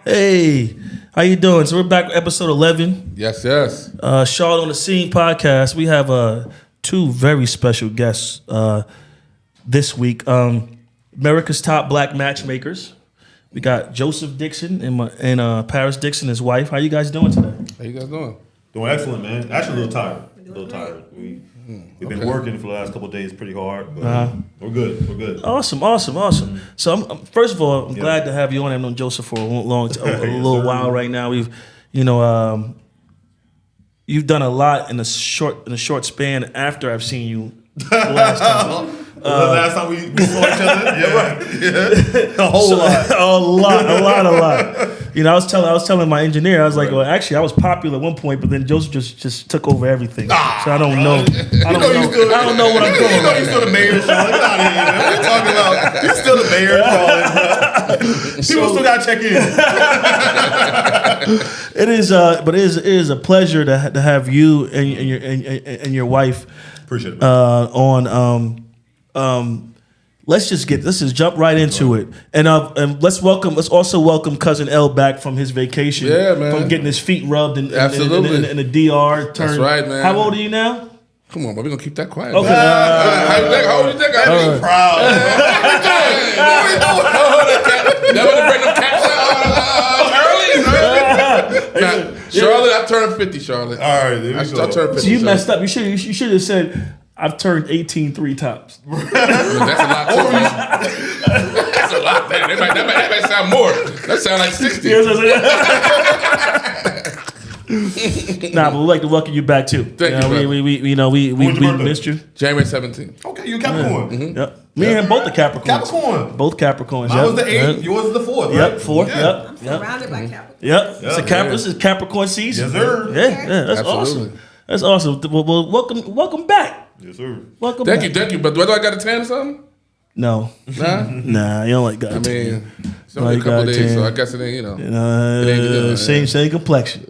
Hey, how you doing? So we're back with episode 11. Yes. Charlotte on the Scene podcast. We have two very special guests this week. America's top black matchmakers. We got Joseph Dixon and Paris Dixon, his wife. How you guys doing today? How you guys doing? Doing excellent, man. Actually, a little tired. We've been working for the last couple of days pretty hard, but we're good. Awesome. So, first of all, I'm glad to have you on. I've known Joseph for a little while right now. We've, you've done a lot in a short span after I've seen you last time. Last time we saw each other, yeah. A lot. I was telling my engineer, I was like, well, actually, I was popular at one point, but then Joseph just took over everything. So I don't know. I don't know what I'm doing. You're still the mayor, Charlotte. Get out of here, man. What are you talking about? You're still the mayor, Charlotte. People still gotta check in. It is a pleasure to have you and your wife. Appreciate it, man. Let's just jump right into it, and let's also welcome cousin L back from his vacation. Yeah, man. From getting his feet rubbed in the DR. That's right, man. How old are you now? Come on, man. We're gonna keep that quiet. Okay. How old you think I am? Proud. Never to bring them cats out early. Charlotte, I turned 50. Charlotte. All right, there we go. I turned 50. So you messed up. You should have said, I've turned 18 3 times. That's a lot too. That's a lot. That might sound more. That sound like 60. Nah, but we'd like to welcome you back too. Thank you. We missed you. January 17th. Okay, you Capricorn. Yeah. Mm-hmm. Yep. Me and both the Capricorns. Both Capricorns. Mine was the 8th. Yours is the 4th. Right? Yep. 4th. Yeah. Yep. Surrounded by Capricorn. Yep. This is Capricorn season. Yes, sir. Yeah. That's Absolutely. awesome. That's awesome. Well, welcome back. Yes, sir. Welcome Thank back. you. But do I got a tan or something? No. Nah, you don't like that. I mean, it's only a couple of days, so I guess it ain't, Same complexion.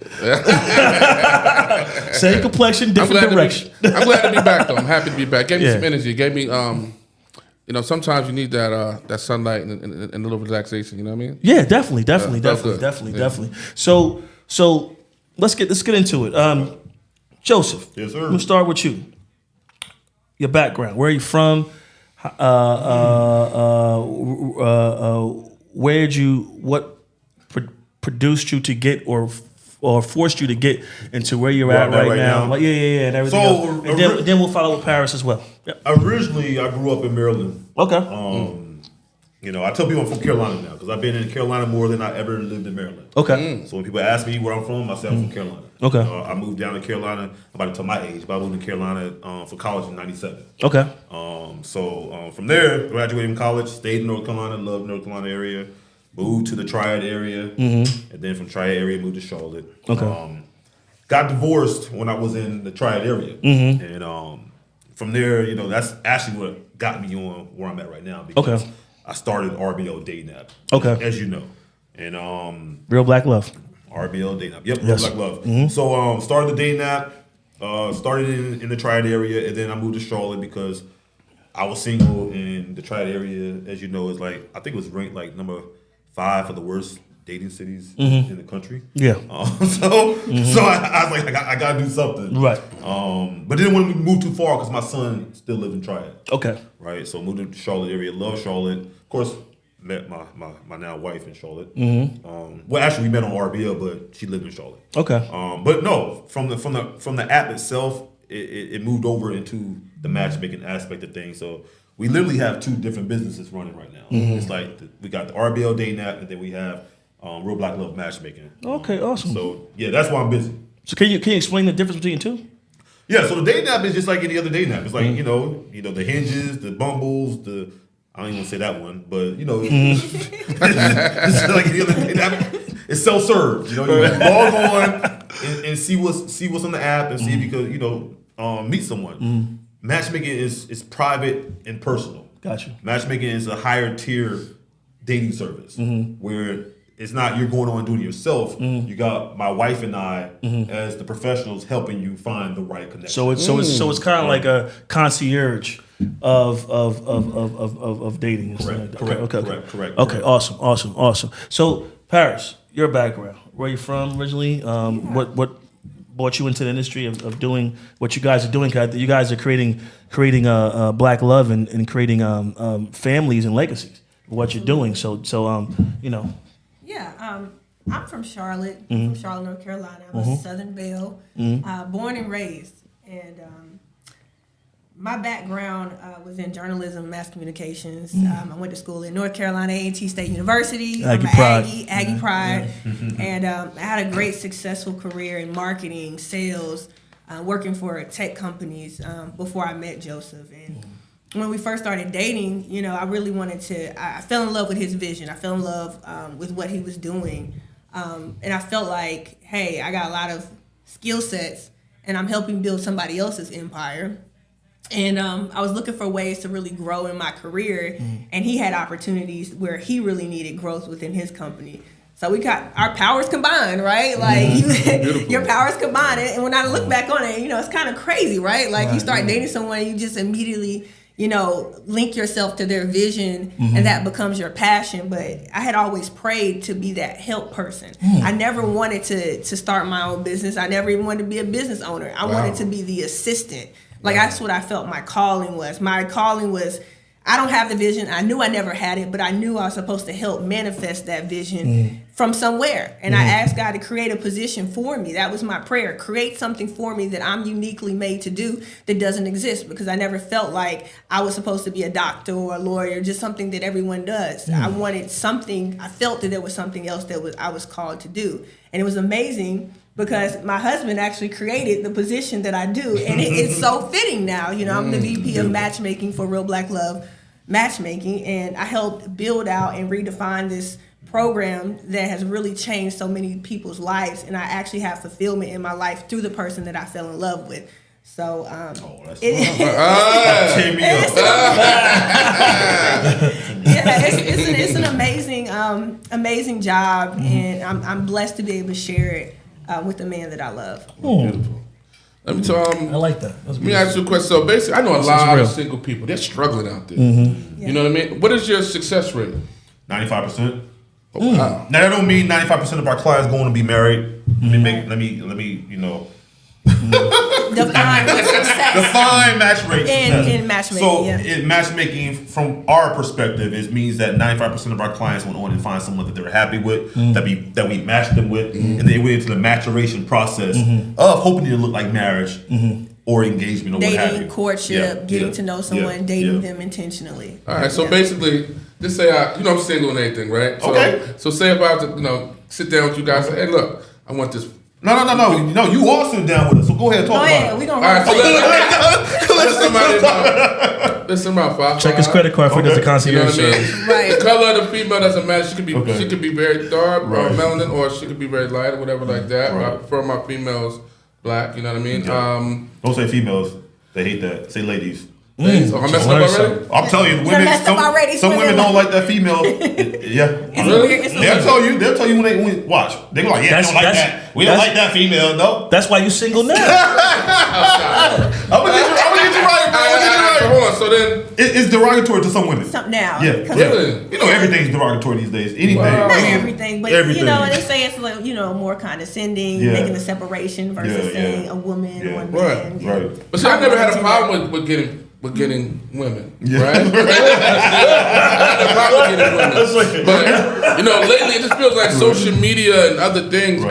Same complexion, different direction. I'm glad to be back, though. I'm happy to be back. Gave me some energy. Gave me, sometimes you need that sunlight and a little relaxation. You know what I mean? Yeah, definitely. So let's get into it. Joseph. Yes, sir. I'm gonna start with you. Your background. Where are you from? What produced you to get or forced you to get into where you're at right now? Like, and everything else. And then we'll follow with Paris as well. Yep. Originally, I grew up in Maryland. Okay. I tell people I'm from Carolina now because I've been in Carolina more than I ever lived in Maryland. Okay. So when people ask me where I'm from, I say I'm from Carolina. Okay. I moved down to Carolina. I'm about to tell my age, but I moved to Carolina for college in '97. Okay. From there, graduated from college, stayed in North Carolina, loved North Carolina area, moved to the Triad area, and then from Triad area moved to Charlotte. Okay. Got divorced when I was in the Triad area, and from there, that's actually what got me on where I'm at right now because I started RBL Dating App. Okay. As you know, and Real Black Love. RBL Dating App. Yep. Yes. Real Black Love. So started the dating app. Started in the Triad area, and then I moved to Charlotte because I was single, and the Triad area, as you know, is I think it was ranked like number 5 for the worst dating cities in the country. Yeah. So I was like, I gotta do something. Right. But didn't want to move too far because my son still lived in Triad. Okay. Right. So moved to the Charlotte area. Love Charlotte. Of course, met my now wife in Charlotte. Well, actually, we met on RBL, but she lived in Charlotte. Okay. But no, from the app itself, it moved over into the matchmaking aspect of things. So we literally have 2 different businesses running right now. It's like we got the RBL Dating App, and then we have Real Black Love Matchmaking. Okay, awesome. So yeah, that's why I'm busy. So can you explain the difference between the two? Yeah, so the dating app is just like any other dating app. It's like the Hinges, the Bumbles, I don't even want to say that one, but it's like any other dating app. It's self-serve. You log on and see what's on the app and see if you could meet someone. Matchmaking is private and personal. Gotcha. Matchmaking is a higher tier dating service where it's not you're going on and doing it yourself. You got my wife and I as the professionals helping you find the right connection. So it's kind of like a concierge of dating. Correct. Okay. Correct. Okay. Awesome. So Paris, your background. Where you from originally? What brought you into the industry of doing what you guys are doing? 'Cause you guys are creating black love and creating families and legacies. What you're doing. So you know. Yeah. I'm from Charlotte. I'm from Charlotte, North Carolina. I'm a Southern Belle, born and raised, and my background was in journalism, mass communications. I went to school in North Carolina A&T State University. Aggie Pride. Aggie Pride. And I had a great successful career in marketing, sales, working for tech companies before I met Joseph. And when we first started dating, you know, I really wanted to, I fell in love with his vision. I fell in love with what he was doing. And I felt like, hey, I got a lot of skill sets and I'm helping build somebody else's empire. And I was looking for ways to really grow in my career, and he had opportunities where he really needed growth within his company. So we got our powers combined, right? Like your powers combined. And when I look back on it, you know, it's kind of crazy, right? Like you start dating someone, you just immediately, you know, link yourself to their vision, and that becomes your passion. But I had always prayed to be that help person. I never wanted to start my own business. I never even wanted to be a business owner. I wanted to be the assistant. Like that's what I felt my calling was. My calling was, I don't have the vision. I knew I never had it, but I knew I was supposed to help manifest that vision from somewhere. And I asked God to create a position for me. That was my prayer. Create something for me that I'm uniquely made to do that doesn't exist, because I never felt like I was supposed to be a doctor or a lawyer, just something that everyone does. I wanted something, I felt that there was something else that I was called to do. And it was amazing because my husband actually created the position that I do. And it's so fitting now. You know, I'm the VP of matchmaking for Real Black Love Matchmaking. And I helped build out and redefine this program that has really changed so many people's lives. And I actually have fulfillment in my life through the person that I fell in love with. So it's an amazing amazing job, and I'm blessed to be able to share it with the man that I love. Beautiful. Let me tell I like that. Let me ask you a question. So basically, I know a lot of single people. They're struggling out there. You know what I mean? What is your success rate? 95%. Oh, wow. Now that don't mean 95% of our clients going to be married. Let me you know. Define match rate in matchmaking. So in matchmaking, from our perspective, it means that 95% of our clients went on and find someone that they're happy with, that we matched them with, and they went into the maturation process of hoping to look like marriage or engagement or dating, what have you. courtship, getting to know someone, dating them intentionally. All right. So basically, just say I'm single and anything, right? So, Okay. So say if I was to sit down with you guys, and say, hey, look, I want this. No, you all sit down with us. So go ahead and talk about it. We gonna All right, so let somebody five. Check his credit card for the concierge You know what I service. mean? Right. The color of the female doesn't matter. She could be very dark or Right. melanin, or she could be very light or whatever like that. Right. I prefer my females black. You know what I mean? Yeah. Don't say females. They hate that. Say ladies. Ladies. Oh, I messed up already? I'm telling you, some women don't like that female. They'll tell you when they watch. They go like, yeah, we don't like that. We don't like that female. No. That's why you single now. I'm gonna get you right. Hold on. So then, It's derogatory to some women. now. Yeah. really? You know everything's derogatory these days. Anything. Wow. Not everything, but Everything. you know, they say it's like, you know, more condescending, making a separation versus saying a woman or a man. Right. But see, I never had a problem with getting women, right? I had a problem with getting women. But, you know, lately it just feels like social media and other things,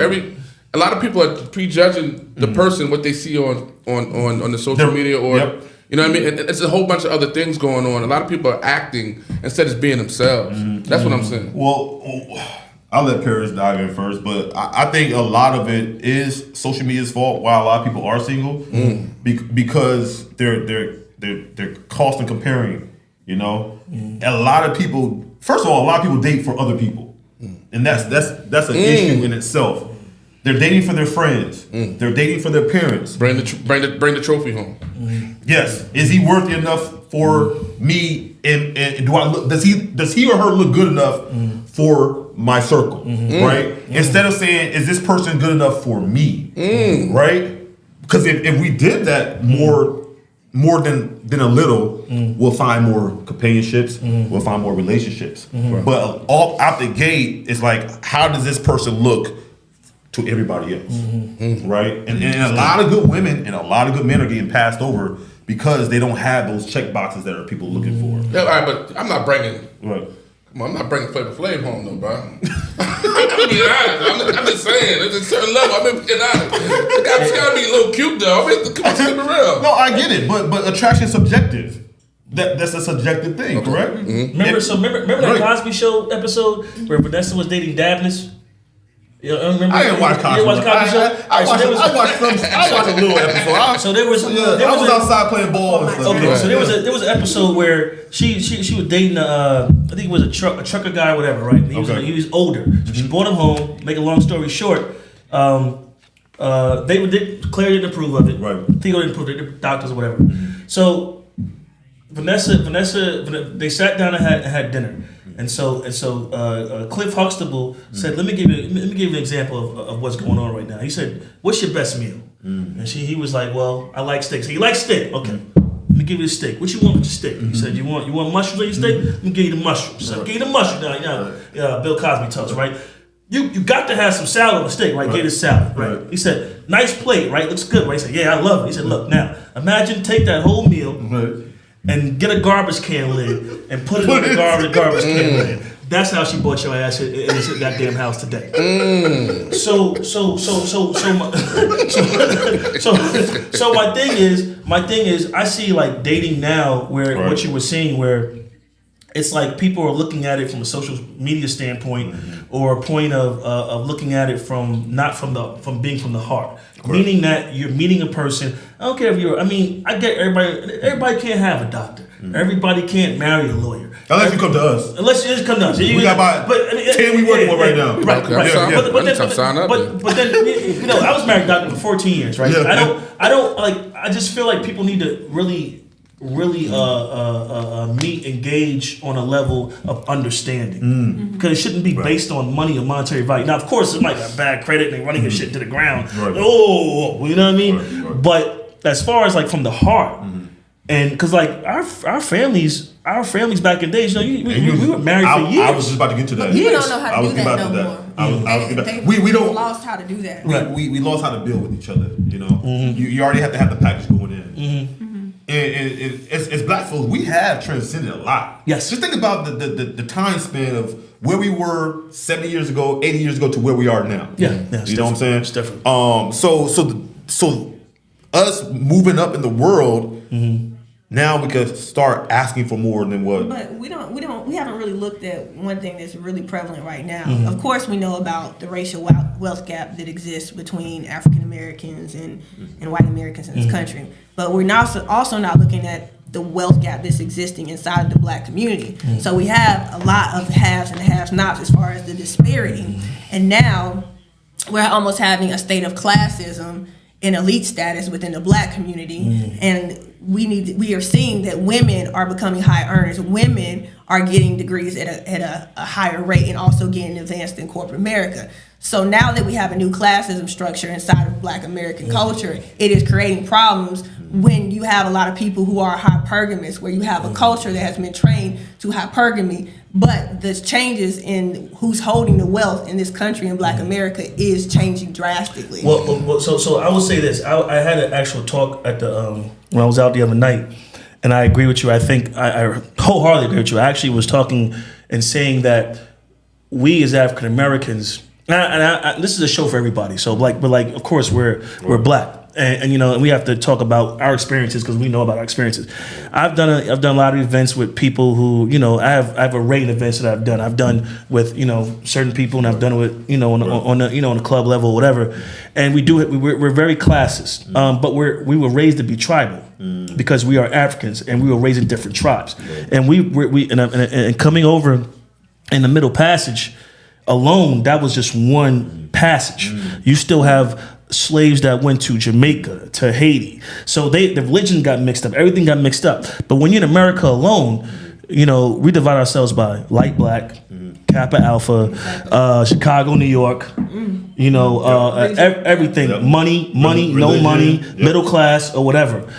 a lot of people are prejudging the person, what they see on the social media or, you know what I mean? And it's a whole bunch of other things going on. A lot of people are acting instead of just being themselves. That's what I'm saying. Well, I'll let Paris dive in first, but I think a lot of it is social media's fault. Why a lot of people are single, because they're constantly comparing. You know, a lot of people. First of all, a lot of people date for other people, and that's an issue in itself. They're dating for their friends. They're dating for their parents. Bring the trophy home. Yes, is he worthy enough for me? And do I look? Does he or her look good enough for my circle? Right. Instead of saying, is this person good enough for me? Right. Because if we did that more more than a little, we'll find more companionships, we'll find more relationships. But all out the gate, it's like, how does this person look to everybody else, right? And a lot of good women and a lot of good men are getting passed over because they don't have those check boxes that are people looking for. Yeah, all right, but I'm not bringing. Right. I'm not bringing Flavor Flav home though, bro. I'm being honest. I'm just saying, there's a certain level. I'm being honest. It's gotta be a little cute though. I mean, come on, keep it real. No, I get it, but attraction is subjective. That's a subjective thing, correct? Remember that Cosby Show episode where Vanessa was dating Dabness? Remember? I didn't watch Cosby. You didn't watch Cosby Show? I watched a little episode. So there was. I was outside playing ball and stuff. Okay, so there was an episode where she was dating I think it was a trucker guy or whatever, right? He was older. So she brought him home. Make a long story short, Claire didn't approve of it. Right. Theo didn't approve it. The doctors or whatever. So Vanessa, they sat down and had dinner. And so Cliff Huxtable said, "Let me give you an example of what's going on right now." He said, "What's your best meal?" And he was like, "Well, I like steak." So you like steak? Okay. Let me give you the steak. What you want with your steak? He said, "You want mushrooms on your steak? Let me give you the mushrooms." So give you the mushrooms. Now, Bill Cosby talks, right? You got to have some salad on the steak, right? Get the salad, right? He said, "Nice plate, right? Looks good, right?" He said, "Yeah, I love it." He said, "Look, now imagine take that whole meal." And get a garbage can lid and put it in the garbage can lid. That's how she bought your ass in this goddamn house today. So my thing is, I see like dating now where what you were seeing where it's like people are looking at it from a social media standpoint or a point of looking at it from being from the heart. Meaning that you're meeting a person. I don't care if I get everybody can't have a doctor. Everybody can't marry a lawyer. Unless you come to us. Unless you just come to us. We got about 10 we working with right now. Right. But then I was married to a doctor for 14 years, right? Yeah. I just feel like people need to really engage on a level of understanding because it shouldn't be based on money or monetary value. Now, of course, it might have bad credit and they're running your shit to the ground. Oh, you know what I mean? Right. But as far as like from the heart, and because like our families back in days, we were married for years. I was just about to get to that. You don't know how to do that no more. We don't lost how to do that. We lost how to build with each other. You know, you already have to have the package going in. And as black folks, we have transcended a lot. Yes. Just think about the time span of where we were 70 years ago, 80 years ago to where we are now. Yeah. You know what I'm saying? It's different. So us moving up in the world, now we could start asking for more than what. But we haven't really looked at one thing that's really prevalent right now. Of course, we know about the racial wealth gap that exists between African Americans and white Americans in this country. But we're also not looking at the wealth gap that's existing inside of the black community. So we have a lot of haves and have-nots as far as the disparity. And now we're almost having a state of classism and elite status within the black community. And we are seeing that women are becoming high earners. Women are getting degrees at a higher rate and also getting advanced in corporate America. So now that we have a new classism structure inside of black American culture, it is creating problems when you have a lot of people who are hypergamous, where you have a culture that has been trained to hypergamy, but the changes in who's holding the wealth in this country in black America is changing drastically. Well, so I will say this. I had an actual talk at the when I was out the other night, and I agree with you. I think I wholeheartedly agree with you. I actually was talking and saying that we as African Americans, and this is a show for everybody. So but of course we're black. And we have to talk about our experiences because we know about our experiences. I've done a lot of events with people who I have a range of events that I've done. I've done with certain people, and I've done it with on the club level or whatever. And we're very classist, but we were raised to be tribal because we are Africans and we were raised in different tribes. And and coming over in the Middle Passage alone, that was just one passage. You still have slaves that went to Jamaica, to Haiti. So the religion got mixed up. Everything got mixed up. But when you're in America alone, we divide ourselves by light black, Kappa Alpha, Chicago, New York, everything, money, no money, middle class or whatever.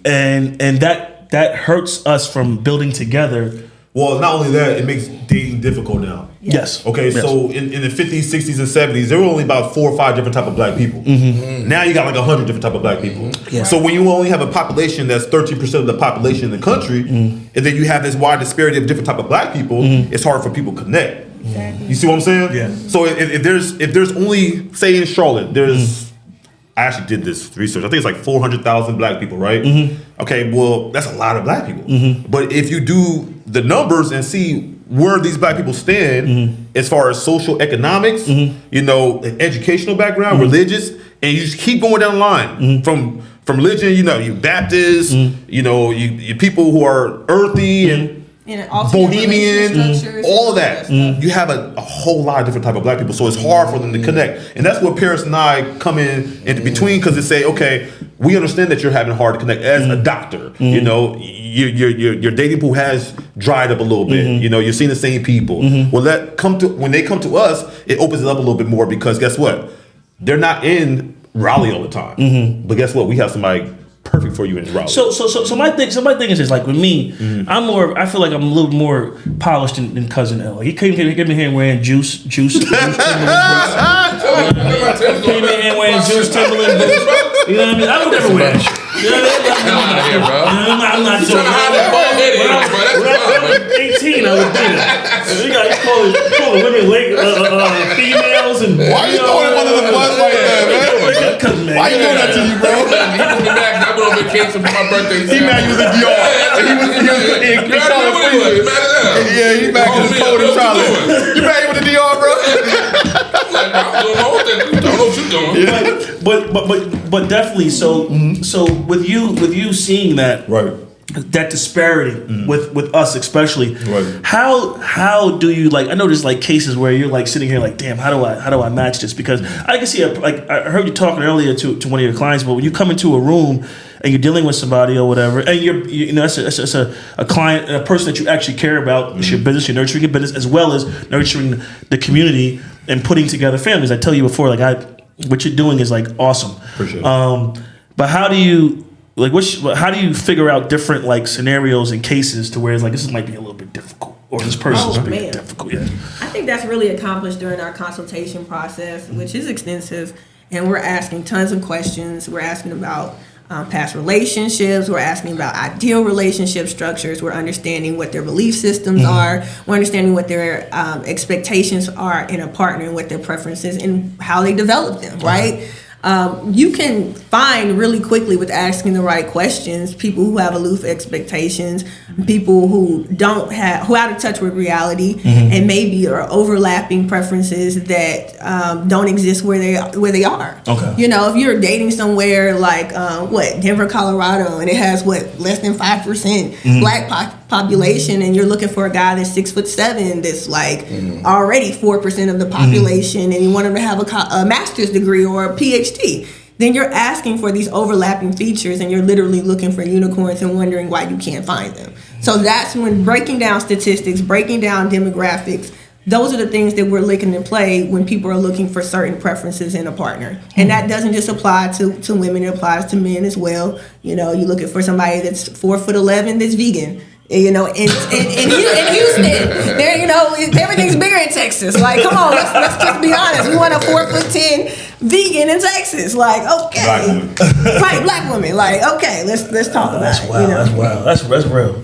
and that hurts us from building together. Well, not only that, it makes dating difficult now. Yes. Okay, Yes. so in the 50s, 60s, and 70s, there were only about 4 or 5 different type of black people. Now you got like 100 different type of black people. Yeah. So when you only have a population that's 13% of the population in the country, and then you have this wide disparity of different type of black people, it's hard for people to connect. Exactly. You see what I'm saying? Yeah. So if there's only, say in Charlotte, there's I actually did this research. I think it's like 400,000 black people, right? Okay, well, that's a lot of black people. But if you do the numbers and see where these black people stand as far as social economics, you know, educational background, religious, and you just keep going down the line from religion, you know, you Baptists, you know, you people who are earthy and Bohemian, all of that. You have a whole lot of different type of black people, so it's hard for them to connect, and that's where Paris and I come in between, because they say, okay, we understand that you're having hard to connect as a doctor. You know, your dating pool has dried up a little bit. You know, you're seeing the same people. Well, when they come to us, it opens it up a little bit more, because guess what? They're not in Raleigh all the time, but guess what? We have somebody perfect for you in Raleigh. So my thing is just like with me, I feel like I'm a little more polished than Cousin L. Like he came in here wearing juice Timberland boots. Came in here wearing juice Timberland boots. You know what I mean? I would never wear that shit. You know what I mean? I'm not doing that. When I was 18, I would do that. You got call women late females and why you throwing one of the bus like that, man? Why you doing that to you, bro? He put me back. I went on vacation for my birthday. He mad you was in Dior. He mad because it's cold in Charlotte. You mad you with the Dior, bro? Like, I'm doing my own thing. I don't know what you're doing. But definitely. So with you seeing that, Right. that disparity with us especially, Right. how do you, like, I know there's like cases where you're like sitting here like, damn, how do I match this? Because I can see like I heard you talking earlier to one of your clients, but when you come into a room and you're dealing with somebody or whatever, and you know it's a client, a person that you actually care about, it's your business, you're nurturing your business as well as nurturing the community and putting together families. I tell you before, like what you're doing is like awesome. Appreciate it. But how do you how do you figure out different like scenarios and cases to where it's like this might be a little bit difficult or this person's being difficult? Yeah, I think that's really accomplished during our consultation process, which is extensive, and we're asking tons of questions. We're asking about past relationships. We're asking about ideal relationship structures. We're understanding what their belief systems are. We're understanding what their expectations are in a partner and what their preferences and how they develop them, right? You can find really quickly with asking the right questions people who have aloof expectations, people who out of touch with reality, and maybe are overlapping preferences that don't exist where they are. Okay. You know, if you're dating somewhere like Denver, Colorado, and it has less than 5% black population, and you're looking for a guy that's 6'7", that's like already 4% of the population, and you want him to have a master's degree or a PhD, then you're asking for these overlapping features, and you're literally looking for unicorns and wondering why you can't find them. So that's when breaking down statistics, breaking down demographics, those are the things that we're looking to play when people are looking for certain preferences in a partner. And that doesn't just apply to women, it applies to men as well. You know, you're looking for somebody that's 4'11" that's vegan. You know, in Houston, there, you know, everything's bigger in Texas. Like, come on, let's just be honest. We want a 4'10" vegan in Texas. Like, okay, Black woman. Right, black woman. Like, okay, let's talk about it. Wow, you know? that's wild. That's real.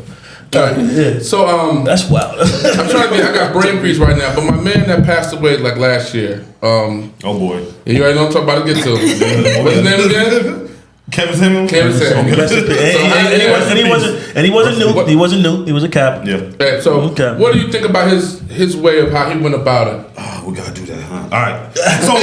Yeah. So that's wild. I'm trying to I got brain freeze right now, but my man that passed away like last year. Oh boy. You already know what I'm about to get to. What's his name again? Kevin Samuel. And he wasn't new. He wasn't new. He was a cap. Yeah. So what do you think about his way of how he went about it? Oh, we gotta do that, huh? All right. So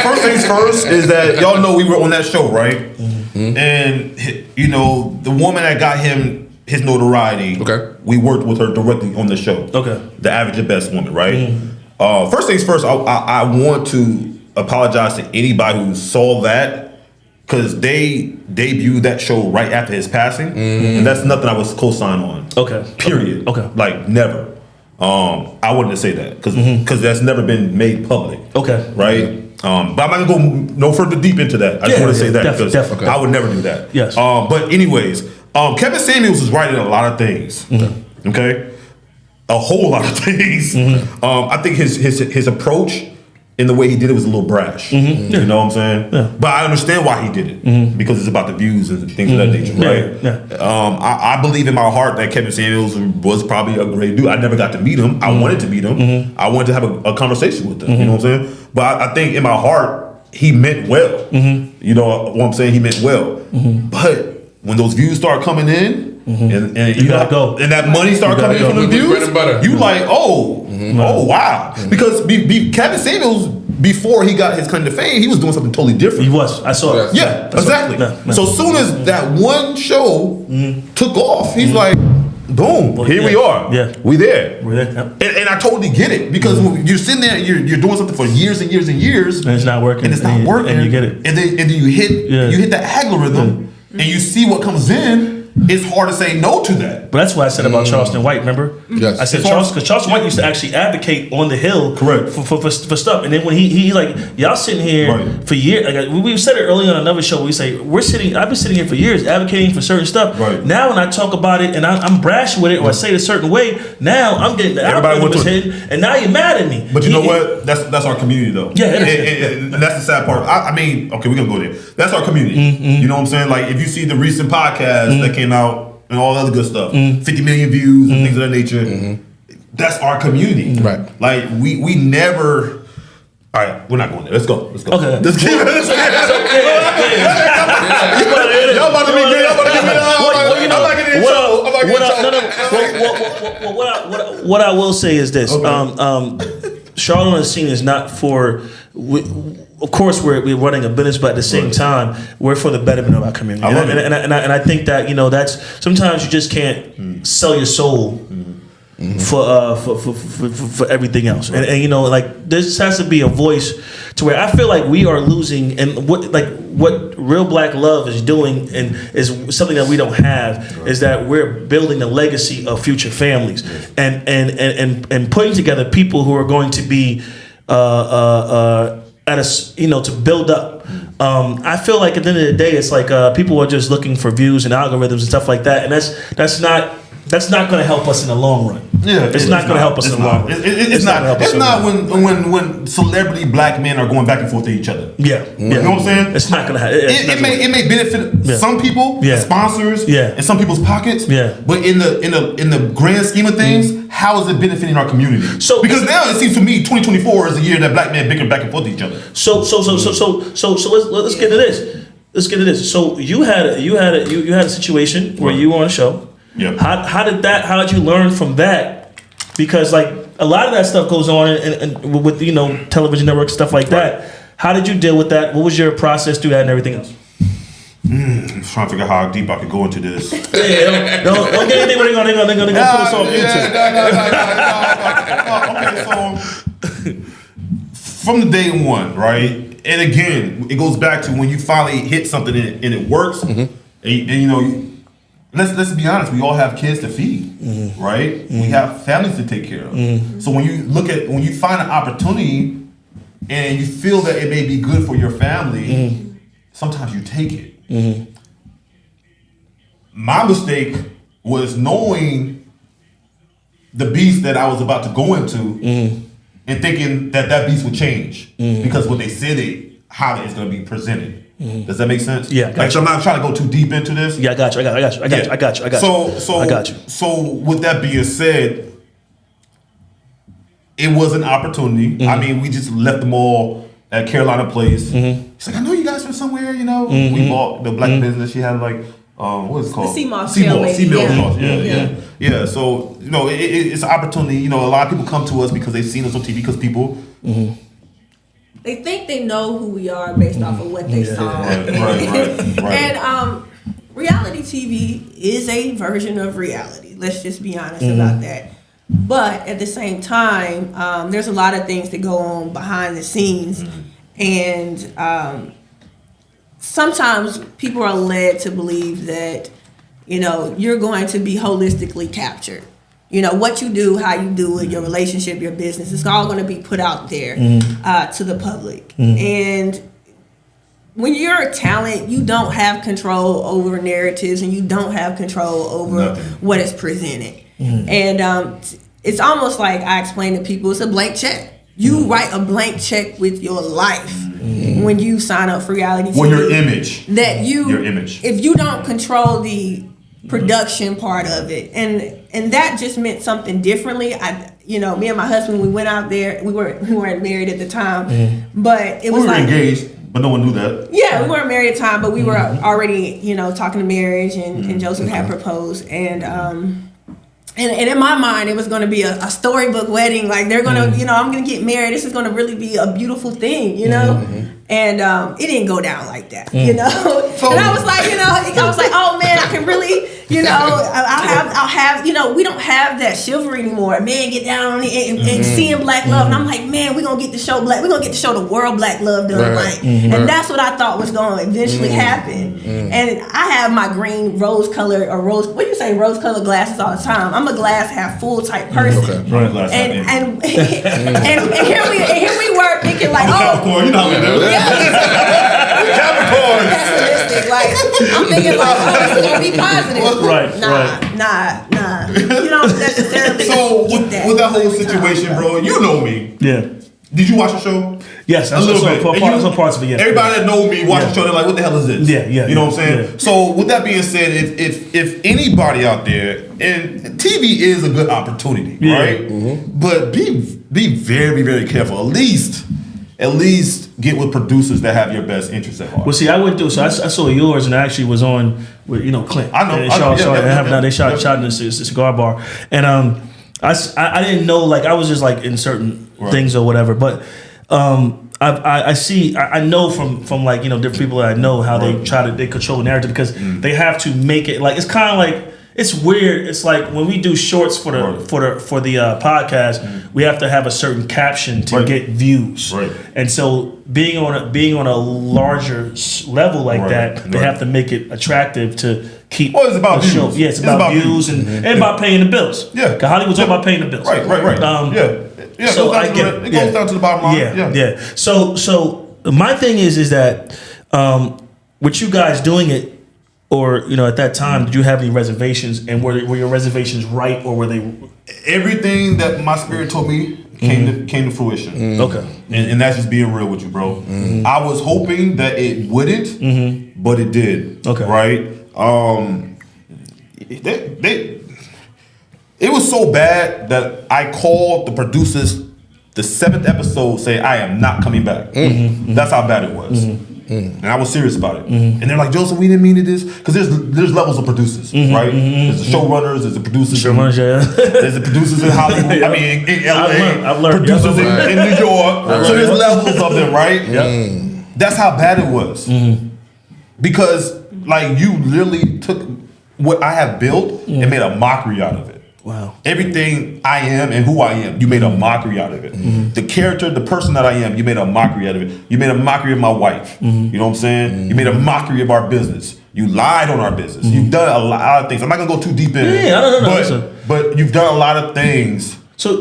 first things first is that y'all know we were on that show, right? And you know the woman that got him his notoriety. Okay. We worked with her directly on the show. Okay. The average and best woman, right? First things first. I want to apologize to anybody who saw that. Because they debuted that show right after his passing, and that's nothing I was co-sign on. Okay. Period. Okay. Like never. I wouldn't say that because that's never been made public. Okay. Right. But I'm not gonna go no further deep into that. I just want to say that because I would never do that. Yes. But anyways, Kevin Samuels is right in a lot of things. Okay, a whole lot of things. I think his approach and the way he did it was a little brash. You know what I'm saying? Yeah. But I understand why he did it because it's about the views and things of that nature, right? I believe in my heart that Kevin Samuels was probably a great dude. I never got to meet him. I wanted to meet him. I wanted to have a conversation with him. You know what I'm saying? But I think in my heart he meant well. You know what I'm saying? He meant well. But when those views start coming in, and you gotta go, and that money start coming in from the views, you like, oh wow, because Kevin Samuels, before he got his claim to fame, he was doing something totally different. He was. I saw it. Yeah, exactly. So as soon as that one show took off, he's like, boom, here we are. Yeah, we there. We're there. And I totally get it, because you're sitting there, you're doing something for years and years and years, and it's not working. And you get it. And then you hit that algorithm. And you see what comes in, it's hard to say no to that. But that's what I said about Charleston White, remember? Yes. I said because Charleston White used to actually advocate on the Hill for stuff. And then when he like, y'all sitting here for years, like we said it earlier on another show, we say, I've been sitting here for years advocating for certain stuff. Now when I talk about it and I'm brash with it, or I say it a certain way, now I'm getting the algorithm hit, and now you're mad at me. But you know what? That's our community though. Yeah, it and that's the sad part. I mean, okay, we're gonna go there. That's our community. You know what I'm saying? Like, if you see the recent podcast that came out and all the other good stuff, 50 million views and things of that nature, that's our community. Right. Like, we never. All right, we're not going there. Let's go. Okay. Let's go. Y'all about to be good. Y'all about to get me. I'm not getting in trouble. What I will say is this: Charlotte on the scene is not for. Of course, we're running a business, but at the same time, we're for the betterment of our community. And I think that, you know, that's sometimes you just can't sell your soul for everything else. And you know, like, there just has to be a voice to where I feel like we are losing, and what Real Black Love is doing, and is something that we don't have, is that we're building a legacy of future families, and putting together people who are going to be to build up. I feel like at the end of the day, it's like people are just looking for views and algorithms and stuff like that, and that's not going to help us in the long run. Yeah, it's not going to help us in the long run. It's not when celebrity black men are going back and forth to each other. Yeah, you know what I'm saying? It's not going to. It may benefit some people, sponsors, and some people's pockets. Yeah, but in the grand scheme of things, how is it benefiting our community? So, because now it seems to me 2024 is the year that black men bicker back and forth to each other. So let's get to this. Let's get to this. So you had a situation where you were on a show. Yeah. How did you learn from that? Because like a lot of that stuff goes on and with, you know, television networks, stuff like that. How did you deal with that? What was your process through that and everything else? I'm trying to figure out how deep I could go into this. Don't get anything where they're gonna put us off YouTube. Okay, so from the day one, right? And again, it goes back to when you finally hit something and it works, and you know. Let's be honest. We all have kids to feed, right? We have families to take care of. So when you find an opportunity and you feel that it may be good for your family, sometimes you take it. My mistake was knowing the beast that I was about to go into and thinking that beast would change because what they said, how it's going to be presented. Does that make sense? Yeah. Like, so I'm not trying to go too deep into this. Yeah, I got you. I got you. So with that being said, it was an opportunity. I mean, we just left them all at Carolina Place. He's like, I know you guys from somewhere, you know. We bought the black business. She had like, what is it called? Sea Moss. So, you know, it's an opportunity. You know, a lot of people come to us because they've seen us on TV because people... They think they know who we are based off of what they saw. Right. And reality TV is a version of reality. Let's just be honest about that. But at the same time, there's a lot of things that go on behind the scenes. And sometimes people are led to believe that, you know, you're going to be holistically captured. You know, what you do, how you do it, your relationship, your business, it's all going to be put out there to the public. And when you're a talent, you don't have control over narratives and you don't have control over what is presented. And it's almost like I explain to people, it's a blank check. You write a blank check with your life when you sign up for reality TV. Well, your image. Your image. If you don't control the production part of it, and that just meant something differently. Me and my husband, we went out there. We weren't married at the time, but it was we were like engaged. But no one knew that. Yeah, we weren't married at the time, but we were already, talking to marriage, and Joseph had proposed, and in my mind, it was going to be a storybook wedding. Like they're going to, I'm going to get married. This is going to really be a beautiful thing, And it didn't go down like that, and I was like, oh man, I can really, I'll have, we don't have that chivalry anymore. Man, get down on it and seeing black love, and I'm like, man, we're gonna get to show the world black love done right, and that's what I thought was going to eventually happen. And I have my green rose colored glasses all the time. I'm a glass half full type person, and here we were thinking like, Capricorn, you know how we do. Capricorn. Pessimistic. Like I'm thinking like, it's gonna be positive. Nah. You don't necessarily. So with that whole situation, bro, you know me. Yeah. Did you watch the show? Yes, I saw some parts of it. Yes. Everybody that know me watch the show. They're like, "What the hell is this?" Yeah. You know what I'm saying? Yeah. So with that being said, if anybody out there, and TV is a good opportunity, right? But be very, very careful. At least get with producers that have your best interests at heart. Well, see, I went through. So I saw yours, and I actually was on with Clint. I know. They shot in this cigar bar, and I didn't know, like, I was just like in certain things or whatever, but I know from like different people that I know how they control the narrative because they have to make it like, it's kind of like, it's weird. It's like when we do shorts for the podcast, we have to have a certain caption to get views. Right. And so being on a larger level like that, they have to make it attractive to keep. Well, it's about the views. show. Yeah, it's about views and about paying the bills. Yeah, because Hollywood's all about paying the bills. Right. Yeah. So I get it. It goes down to the bottom line. Yeah. So my thing is that with you guys doing it, or at that time, did you have any reservations, and were your reservations right, or were they? Everything that my spirit told me came to fruition. Okay, and that's just being real with you, bro. I was hoping that it wouldn't, but it did. Okay, right? It was so bad that I called the producers the 7th episode, say I am not coming back. That's how bad it was. And I was serious about it. And they're like, Joseph, we didn't mean to this. Because there's levels of producers, right? There's the showrunners, there's the producers. There's the producers in Hollywood. I mean, in LA. I've learned. Producers in New York. So there's levels of them, right? That's how bad it was. Because, like, you literally took what I have built and made a mockery out of it. Wow. Everything I am and who I am, you made a mockery out of it. The character, the person that I am, you made a mockery out of it. You made a mockery of my wife. You know what I'm saying? You made a mockery of our business. You lied on our business. You've done a lot of things. I'm not gonna go too deep in it. But you've done a lot of things. So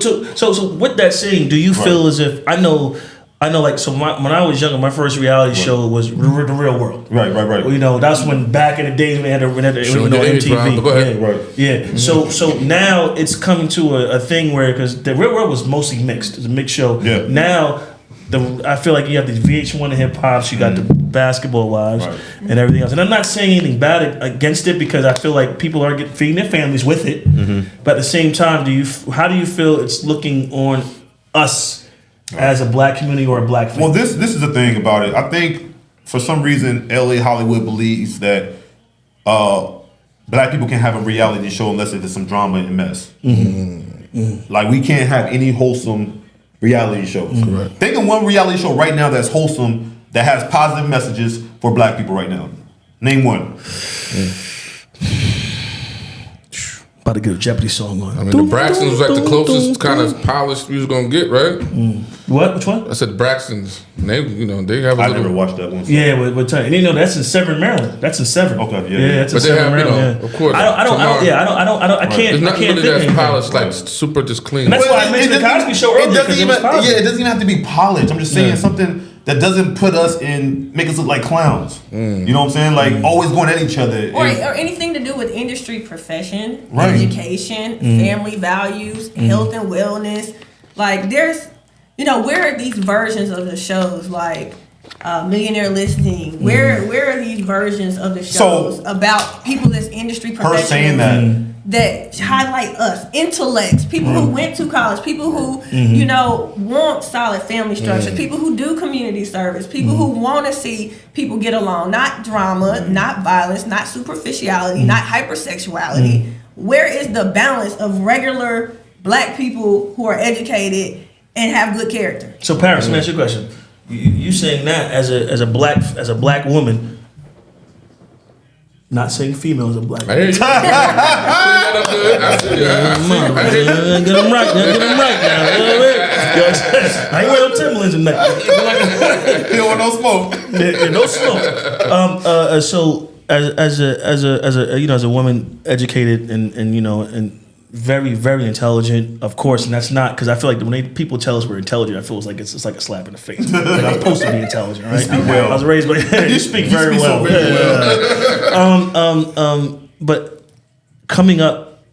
with that saying, do you feel as if I know like, so when I was younger, my first reality show was The Real World. Right. Well, that's when back in the days we had MTV. Go ahead. Yeah. So now it's coming to a thing where, because The Real World was mostly mixed. It's a mixed show. Yeah. Now I feel like you have these VH1 hip hops, you got the Basketball Wives and everything else. And I'm not saying anything bad against it, because I feel like people are feeding their families with it. But at the same time, how do you feel it's looking on us as a black community or a black family? Well, this is the thing about it. I think for some reason LA Hollywood believes that black people can't have a reality show unless there's some drama and mess. Like, we can't have any wholesome reality shows. Think of one reality show right now that's wholesome, that has positive messages for black people right now. Name one. About to get a Jeopardy song on. I mean, the Braxtons was like the closest kind of polished we was gonna get, right? What? Which one? I said Braxtons. And they have a I little. never watched that one. So. Yeah, with Tony. And that's in Severn, Maryland. That's in Severn. Okay, yeah. That's in But they Severn, have, Maryland. of course. I can't. There's I nothing can't really fit that's anything. polished, like super just clean. And that's why I mentioned the Cosby Show earlier. It doesn't even have to be polished. I'm just saying something that doesn't put us make us look like clowns. You know what I'm saying? Like always going at each other. Or anything to do with industry, profession, Right. education, family values, health and wellness. Like there's, where are these versions of the shows like Millionaire Listing? Where are these versions of the shows about people that's industry professionals? Her saying that highlight us, intellects, people who went to college, people who, want solid family structures, people who do community service, people who want to see people get along, not drama, not violence, not superficiality, not hypersexuality. Where is the balance of regular black people who are educated and have good character? So Paris, let me ask you a question. You saying that as a black woman, not saying female as a black I woman. hear you. Clean that up good. I see you. Get them right now. Get them right now. You know what I mean? I ain't wearing no Timberlands and that. You don't want no smoke. Yeah, no smoke. So as a woman, educated and very, very intelligent, of course, and that's not because I feel like when people tell us we're intelligent, I feel it's like a slap in the face. Like I'm supposed to be intelligent, right? well. I was raised by you speak very well. But coming up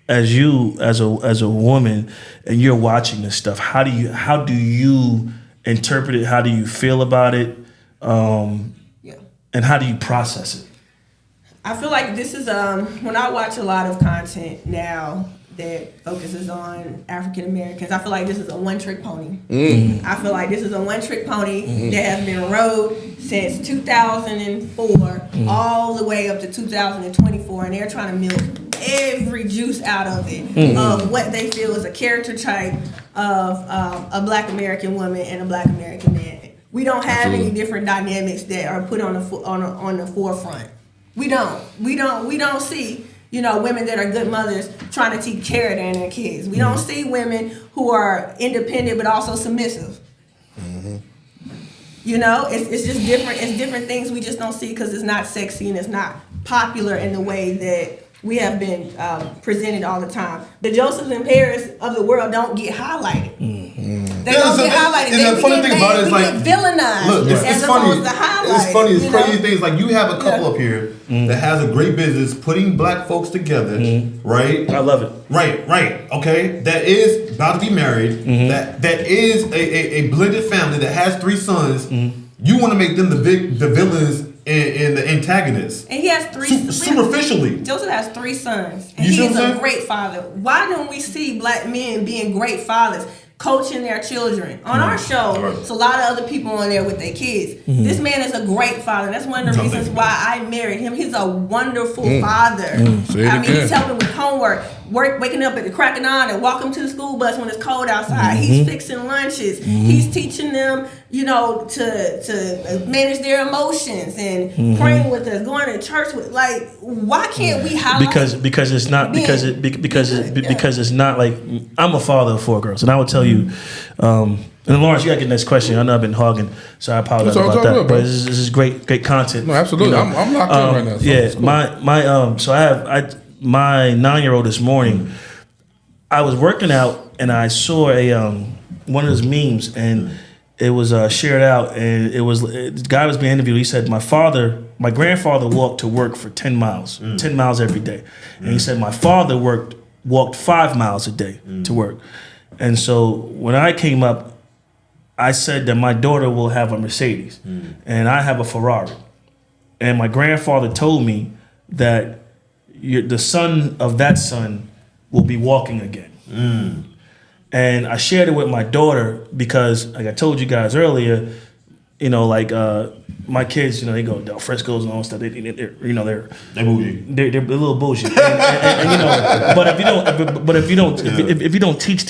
as a woman and you're watching this stuff, how do you interpret it? How do you feel about it? And how do you process it? I feel like this is when I watch a lot of content now that focuses on African Americans, I feel like this is a one-trick pony. I feel like this is a one-trick pony that has been rode since 2004 all the way up to 2024, and they're trying to milk every juice out of it of what they feel is a character type of a black American woman and a black American man. We don't have any different dynamics that are put on the forefront. We don't see, women that are good mothers trying to take care of their kids. We don't see women who are independent but also submissive. It's just different. It's different things we just don't see because it's not sexy and it's not popular in the way that we have been presented all the time. The Joseph and Paris of the world don't get highlighted. They don't get highlighted. And the funny thing about it is like villainized. Look, it's funny. It's funny. It's crazy things like you have a couple up here that has a great business putting black folks together, right? I love it. Right. Okay, that is about to be married. That is a blended family that has 3 sons. You want to make them the villains and the antagonists. And he has 3 superficially. Joseph has 3 sons. And he is a great father. Why don't we see black men being great fathers, coaching their children? On our show, it's a lot of other people on there with their kids. This man is a great father. That's one of the reasons why I married him. He's a wonderful father. He's helping with homework, waking up at the crack of dawn and walking to the school bus when it's cold outside. He's fixing lunches. He's teaching them, to manage their emotions and praying with us, going to church with. Like, why can't we highlight? Because it's not because it's not like I'm a father of 4 girls, and I would tell you. And Lawrence, you gotta get next question. I know I've been hogging, so I apologize about that. But this is great content. No, absolutely. I'm locked in right now. So cool. So I have my 9-year-old this morning. I was working out and I saw one of those memes and it was shared out and the guy was being interviewed. He said my grandfather walked to work for 10 miles, 10 miles every day, and he said my father walked 5 miles a day to work. And so when I came up, I said that my daughter will have a Mercedes and I have a Ferrari. And my grandfather told me that the son of that son will be walking again. And I shared it with my daughter because, like I told you guys earlier, my kids, they go Del Frisco's and all that stuff. They're bougie. They're a little bougie. and but if you don't teach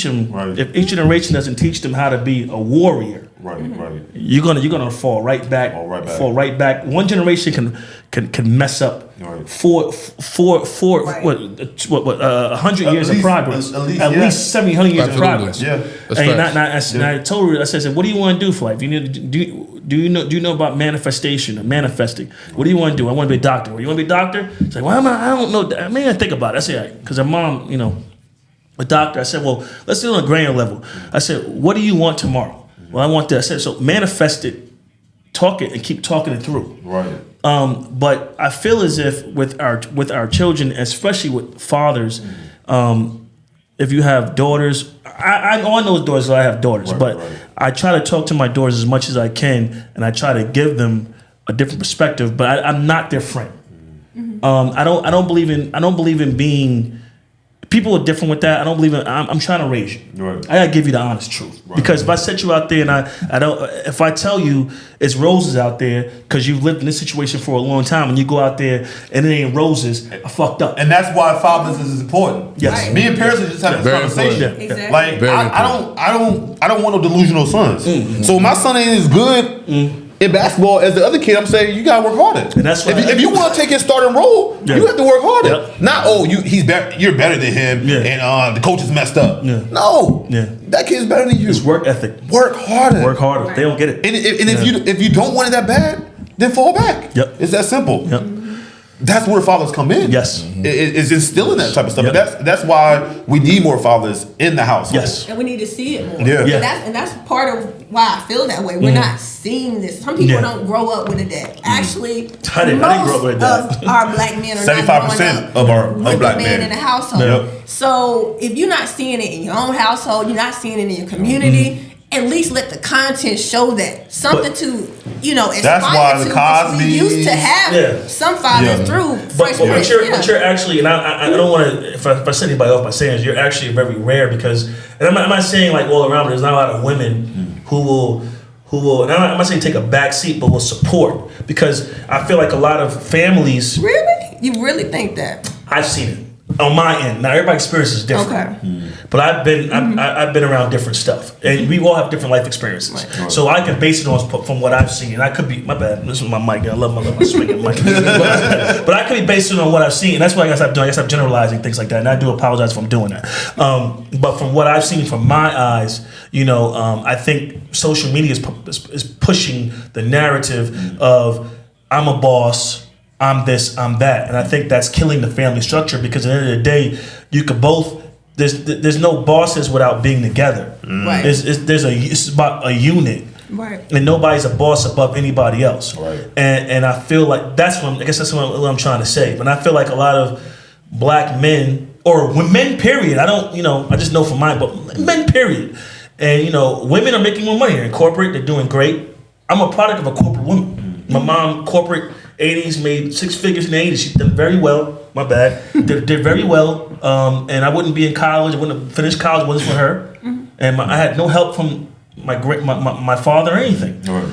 them, if each generation doesn't teach them how to be a warrior, Right, right. you're gonna fall right back. Fall right back. One generation can mess up Right. for Right. what 100 years of least- progress. at least, At yeah. least 700 years Absolutely. of progress. Yeah. That's facts. And I told her, I said, what do you want to do for life? You need do you know about manifestation or manifesting? What do you want to do? I want to be a doctor. Well, you want to be a doctor? It's like, well, I don't know. I mean, I think about it. I said, because her mom, a doctor. I said, well, let's do it on a granular level. I said, what do you want tomorrow? Well, I want this. I said, so manifest it, talk it, and keep talking it through. Right. But I feel as if with our children, especially with fathers, if you have daughters, I'm on those daughters, so I have daughters, Right, but right. I try to talk to my daughters as much as I can, and I try to give them a different perspective. But I'm not their friend. I don't believe in being. People are different with that. I don't believe in. I'm trying to raise you. Right. I gotta give you the honest truth. Right. Because if I set you out there and I don't, if I tell you it's roses out there because you've lived in this situation for a long time and you go out there and it ain't roses, I fucked up. And that's why fathers is important. Yes. Right. Me and Paris are just having this Very conversation. important. Yeah. Exactly. Like Very I don't want no delusional sons. So my son ain't as good in basketball as the other kid. I'm saying you gotta work harder. And that's what if you want to take his starting role, Yeah. you have to work harder. Yep. Not you're better than him, Yeah. and the coach is messed up. Yeah. No, Yeah. that kid's better than you. It's work ethic. Work harder. Work harder. They don't get it. And if you don't want it that bad, then fall back. Yep. It's that simple. Yep. That's where fathers come in. Yes. It's instilling that type of stuff. Yep. That's why we need more fathers in the house. Yes. And we need to see it more. Yeah. Yeah. And that's part of why I feel that way. We're not seeing this. Some people Yeah. don't grow up with a dad. Actually, I didn't grow up most with a dad. of our black men are 75% not growing up of with black a man men. in the household. Yep. So if you're not seeing it in your own household, you're not seeing it in your community. At least let the content show that something to aspire That's why the to. Which we Cosbys- used to have Yeah. some fathers Yeah. through But fresh prints. but you're actually, and I don't want to, if I set anybody off by saying this, you're actually very rare because, and I'm not saying like all around, but there's not a lot of women who will, and I'm not saying take a back seat, but will support, because I feel like a lot of families, Really? You really think that? I've seen it on my end. Now everybody's experience is different. Okay. But I've been around different stuff, and we all have different life experiences. Right. So I can base it on from what I've seen. And I could be my bad. This is my mic. I love my swinging mic. but I could be based it on what I've seen, and that's why I guess I stop generalizing things like that. And I do apologize if I'm doing that. But from what I've seen from my eyes, I think social media is pushing the narrative of I'm a boss. I'm this, I'm that. And I think that's killing the family structure, because at the end of the day, you could both, there's no bosses without being together. Right. It's about a unit. Right. And nobody's a boss above anybody else. Right. And I feel like that's what I'm trying to say. But I feel like a lot of black men, or men period, I just know from mine, but men period. And women are making more money here in corporate. They're doing great. I'm a product of a corporate woman. My mom, corporate 80s, made 6 figures in the 80s. She did very well. My bad. Did very well. And I wouldn't be in college. I wouldn't have finished college if it wasn't for her. And I had no help from my father or anything. Right.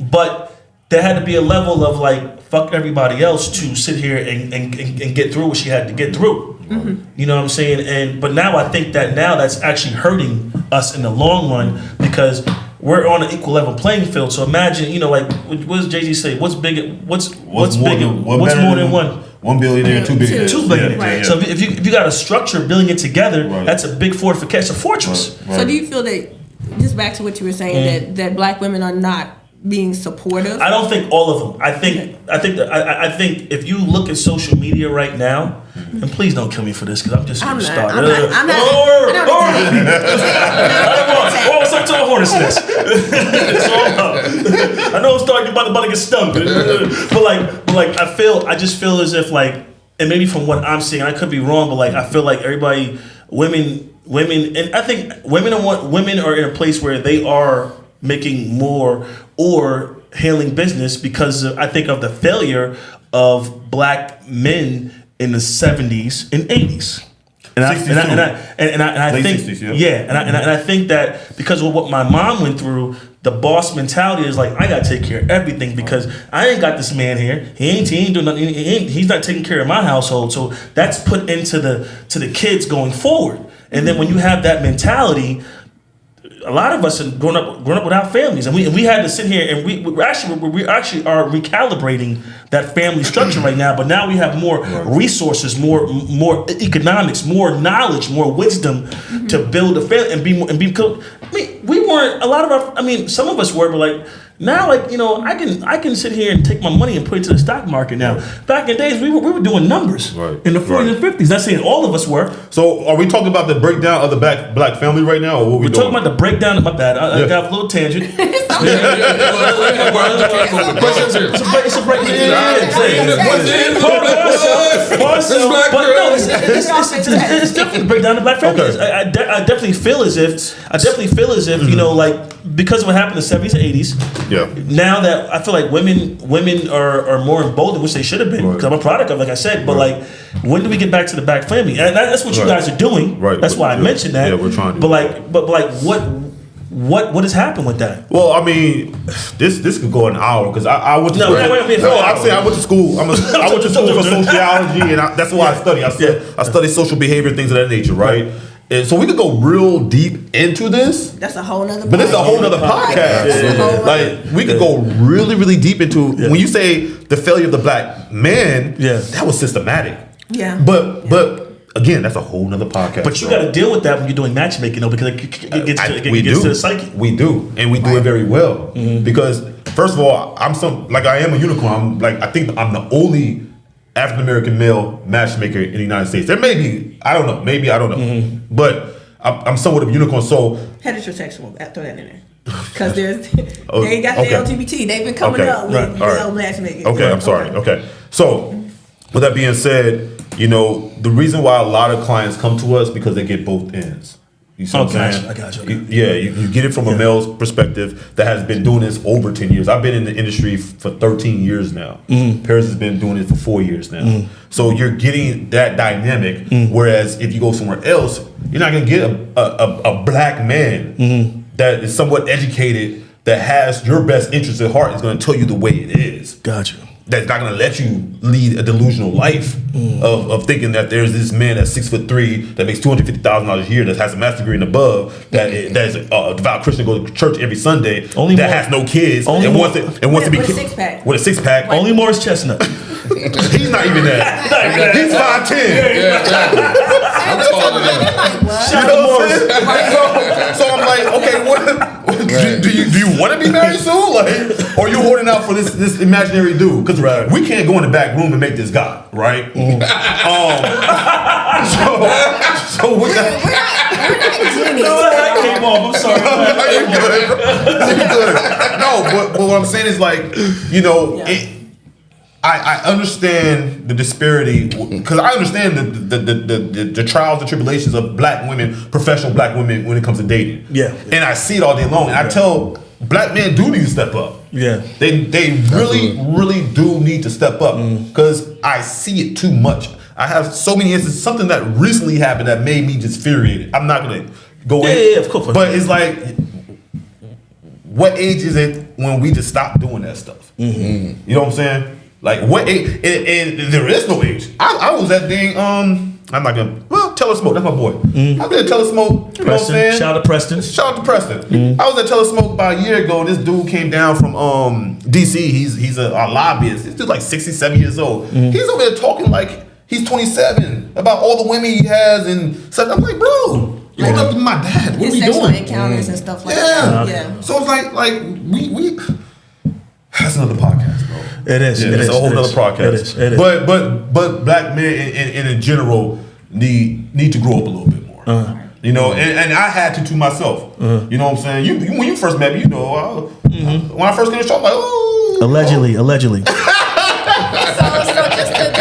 But there had to be a level of like, fuck everybody else to sit here and get through what she had to get through. You know what I'm saying? But now I think that that's actually hurting us in the long run, because we're on an equal level playing field. So imagine, like, what does Jay-Z say? What's bigger? What's bigger? What's more than one? 1 billionaire, 2 billionaires. 2 billionaires. Yeah, yeah. So if you got a structure building it together, Right. that's a big fortification. It's a fortress. Right. So do you feel that, just back to what you were saying, that black women are not being supportive? I don't think all of them. I think if you look at social media right now, and please don't kill me for this, because I'm just I'm going to not. start. I'm not. Oh, what's up to a hornet's nest? I know I'm starting about to get stung, but I just feel as if like, and maybe from what I'm seeing, I could be wrong, but like I feel like everybody, women, and I think women are in a place where they are making more or handling business because I think of the failure of black men in the 70s and 80s. And I Late think 60s, and I think that because of what my mom went through, the boss mentality is like, I gotta take care of everything because I ain't got this man here. He ain't doing nothing. He's not taking care of my household. So that's put into the kids going forward. And then when you have that mentality, a lot of us have grown up without families, and we had to sit here and we actually are recalibrating that family structure right now. But now we have more resources, more economics, more knowledge, more wisdom to build a family and be. I mean, we weren't a lot of our. I mean, some of us were, but like. Now, like, you know, I can sit here and take my money and put it to the stock market now. Back in days, we were doing numbers in the 40s and 50s. Not saying all of us were. So, are we talking about the breakdown of the black family right now, or what we're talking about the breakdown of my bad. I got a little tangent. It's a definitely a breakdown of black families. I definitely feel as if you know, like, because of what happened in the 70s and 80s. Yeah. Now that I feel like women are more emboldened, which they should have been, because I'm a product of, like I said. But like, when do we get back to the black family? And that's what you guys are doing. Right. That's why I mentioned that. Yeah, we're trying to. But what has happened with that? Well, I mean, this could go an hour because I went to school. I'm saying I went to school. I went to school for sociology, and that's why I study. I study social behavior, things of that nature, right? And so we could go real deep into this. That's a whole nother. But it's a whole nother podcast. Like we could go really, really deep into when you say the failure of the black man. Yeah, that was systematic. Yeah, but again, that's a whole nother podcast. But you got to deal with that when you're doing matchmaking, though, because it gets to the psyche. We do, and we do it very well. Because first of all, I am a unicorn. I think I'm the only African American male matchmaker in the United States. There may be, I don't know, but I'm somewhat of a unicorn. So heterosexual, throw that in there. Because they got the LGBT. They've been coming up with matchmaking. Okay, I'm sorry. Okay, so with that being said, you know, the reason why a lot of clients come to us because they get both ends. You see what I'm saying? I got you. You get it from a male's perspective that has been doing this over 10 years. I've been in the industry for 13 years now. Paris has been doing it for 4 years now. So you're getting that dynamic, whereas if you go somewhere else, you're not going to get a black man that is somewhat educated, that has your best interest at heart, is going to tell you the way it is. Gotcha. That's not going to let you lead a delusional life of thinking that there's this man that's 6'3" that makes $250,000 a year, that has a master's degree and above, that is a devout Christian, goes to church every Sunday, has no kids, and wants to be with a six pack. With a six pack. Only Morris Chestnut. He's not even that. He's 5'10". I'm taller than him. You know what I'm saying? So I'm like, okay, what? Do you want to be married soon? Like, or are you holding out for this imaginary dude? Because we can't go in the back room and make this guy, right? So what? We're not That came off. I'm sorry. You're good. No, but what I'm saying is, like, you know, I understand the disparity, because I understand the trials and tribulations of black women, professional black women, when it comes to dating. Yeah. And I see it all day long. And I tell black men do need to step up. Yeah. They really do need to step up, because I see it too much. I have so many instances. Something that recently happened that made me just infuriated. I'm not going to go in. Yeah, of course. But it's like, what age is it when we just stop doing that stuff? You know what I'm saying? Like, what age? And there is no age. I was at dang, I'm not gonna, Telesmoke, that's my boy. I was at Telesmoke, you know what I'm saying? Shout out to Preston. I was at Telesmoke about a year ago. This dude came down from DC. He's a lobbyist. This dude's like 67 years old. He's over there talking like he's 27 about all the women he has and stuff. I'm like, bro, you look up to my dad. What are we doing? Encounters and stuff like that. Yeah. So it's like we that's another podcast, bro. It is. It's a whole other podcast. It is. But black men in general need to grow up a little bit more. You know, and I had to myself. You know what I'm saying? When you first met me, you know, when I first came to the show, I'm like, oh. Allegedly. So just to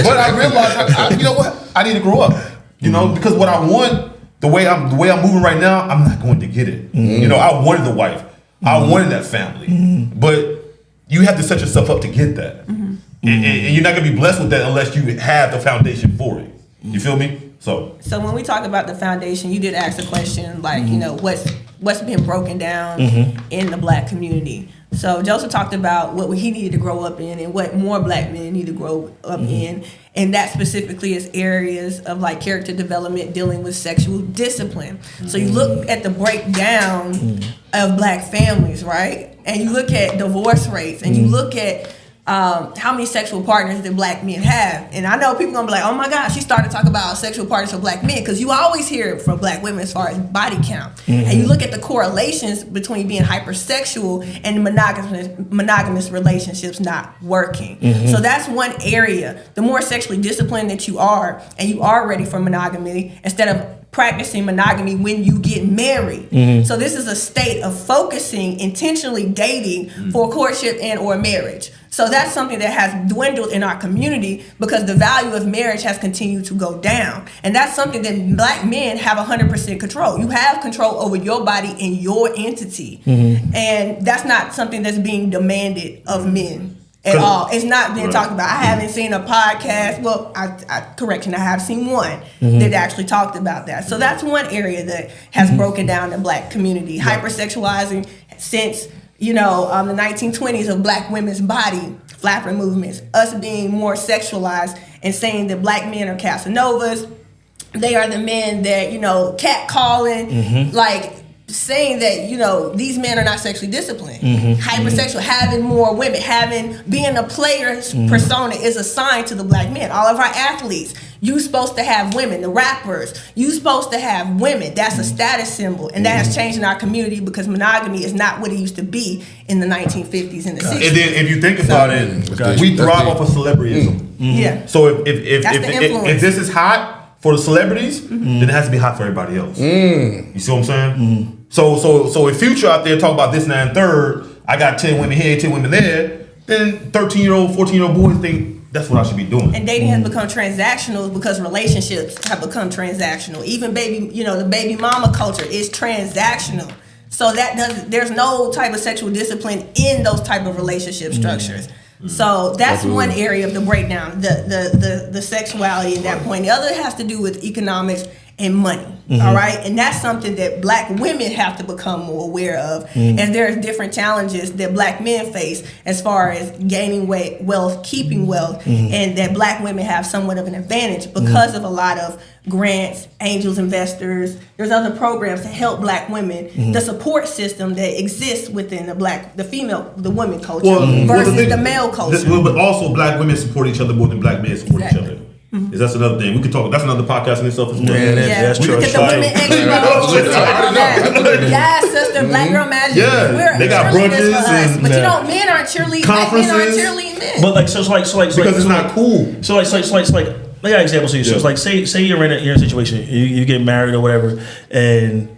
but I realized, you know what? I need to grow up. You know, because what I want, the way I'm moving right now, I'm not going to get it. You know, I wanted the wife. I wanted that family, but you have to set yourself up to get that, and you're not gonna be blessed with that unless you have the foundation for it. You feel me? So when we talk about the foundation, you did ask a question like, you know, what's been broken down in the black community. So Joseph talked about what he needed to grow up in and what more black men need to grow up in. And that specifically is areas of like character development, dealing with sexual discipline. So you look at the breakdown of black families, right? And you look at divorce rates and you look at how many sexual partners that black men have. And I know people gonna be like, oh my gosh, she started talking about sexual partners for black men, because you always hear it from black women as far as body count. And you look at the correlations between being hypersexual and monogamous relationships not working. So that's one area. The more sexually disciplined that you are, and you are ready for monogamy, instead of practicing monogamy when you get married. So this is a state of focusing, intentionally dating for courtship and or marriage. So that's something that has dwindled in our community because the value of marriage has continued to go down. And that's something that black men have 100% control. You have control over your body and your entity. And that's not something that's being demanded of men at all. It's not being talked about. I haven't seen a podcast. Well, I have seen one that actually talked about that. So that's one area that has broken down the black community. Hypersexualizing since the 1920s of black women's body, flapper movements, us being more sexualized and saying that black men are Casanovas. They are the men that, catcalling, like saying that, these men are not sexually disciplined. Hypersexual, having more women, being a player's persona is assigned to the black men. All of our athletes, you supposed to have women. The rappers, you supposed to have women. That's a status symbol. And that has changed in our community because monogamy is not what it used to be in the 1950s and the 60s. And then if you think about it, we thrive off of celebrityism. Yeah. So if this is hot for the celebrities, then it has to be hot for everybody else. You see what I'm saying? So if Future out there talk about this and that and third, I got 10 women here, 10 women there, then 13-year-old, 14-year-old boys think that's what I should be doing. And dating has become transactional because relationships have become transactional. Even the baby mama culture is transactional. So there's no type of sexual discipline in those type of relationship structures. So that's one area of the breakdown, the sexuality at that point. The other has to do with economics and money. All right, and that's something that black women have to become more aware of. And there's different challenges that black men face as far as gaining wealth, keeping wealth, and that black women have somewhat of an advantage because of a lot of grants, angels investors. There's other programs to help black women. The support system that exists within the women culture versus the male culture. But also black women support each other more than black men support each other. Is that's another thing we could talk. That's another podcast in itself as well. That's true. Look at the women expos. Yes, sister, Black Girl Magic. Yeah, they got brunches and but men aren't cheerleading. Conferences. Men aren't cheerleading men. But it's because it's not cool. So like I got an example. So it's like say you're in a situation, you get married or whatever, and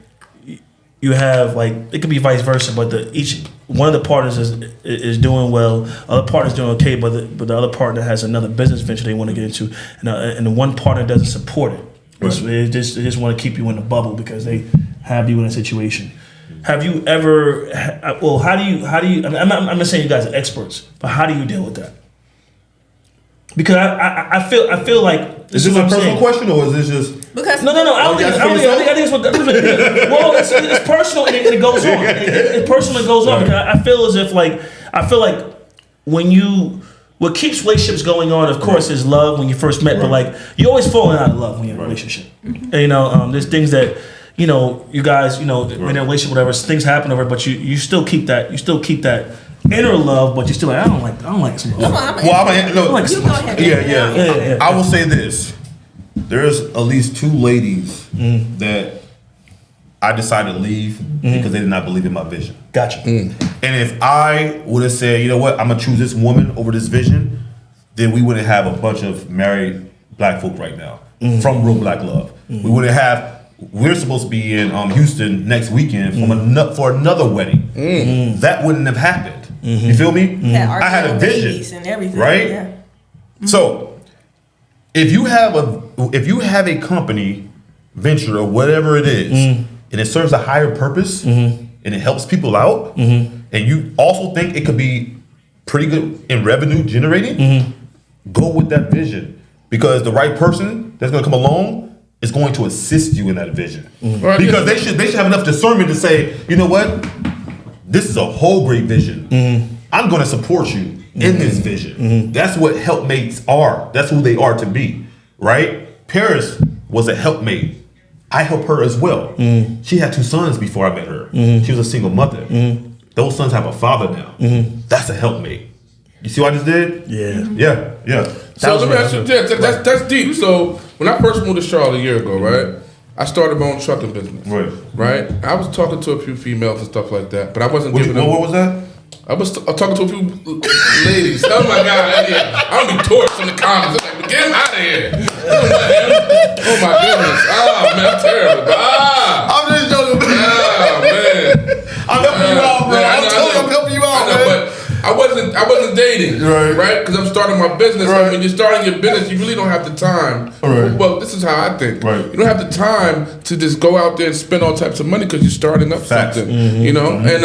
you have it could be vice versa, but each one of the partners is doing well, other partner's doing okay, but the other partner has another business venture they want to get into, and the one partner doesn't support it. Right. They just want to keep you in the bubble because they have you in a situation. Have you ever? Well, how do you? I'm not saying you guys are experts, but how do you deal with that? Because I feel like is this a personal question or is this just because no I think it's what well it's personal and it goes on. It's personal and it goes on because I feel as if when what keeps relationships going on, of course, is love when you first met, but you always falling out of love when you're in a relationship. And, there's things that you guys in a relationship, whatever, things happen over, but you still keep that inner love, but you still I don't like this. I will say this: there's at least 2 ladies that I decided to leave because they did not believe in my vision. Gotcha. And if I would have said, you know what, I'm gonna choose this woman over this vision, then we wouldn't have a bunch of married black folk right now from Real Black Love. We wouldn't have. We're supposed to be in Houston next weekend for another wedding. That wouldn't have happened. You feel me? I had a vision, and everything, right? Yeah. So if you have a company venture or whatever it is, and it serves a higher purpose, and it helps people out, and you also think it could be pretty good in revenue generating, go with that vision because the right person that's going to come along is going to assist you in that vision. Because they should have enough discernment to say, you know what? this is a whole great vision. I'm going to support you in this vision. That's what helpmates are. That's who they are to be, right? Paris was a helpmate. I help her as well. She had 2 sons before I met her. She was a single mother. Those sons have a father now. That's a helpmate. You see what I just did? Yeah. So let me ask you, that's deep. So when I first moved to Charlotte a year ago, right? I started my own trucking business. Right? I was talking to a few females and stuff like that, but I wasn't giving them. What was that? I was talking to a few ladies. Oh my God, I'm gonna be torched in the comments. I'm like, get him out of here. Oh my goodness. Man, I'm terrible. I'm just joking. Man. I'm helping you out, bro. I'm helping you out, man. But I wasn't dating, right? Because I'm starting my business. Right. When you're starting your business, you really don't have the time. Right. Well, this is how I think. Right. You don't have the time to just go out there and spend all types of money because you're starting up something. You know, and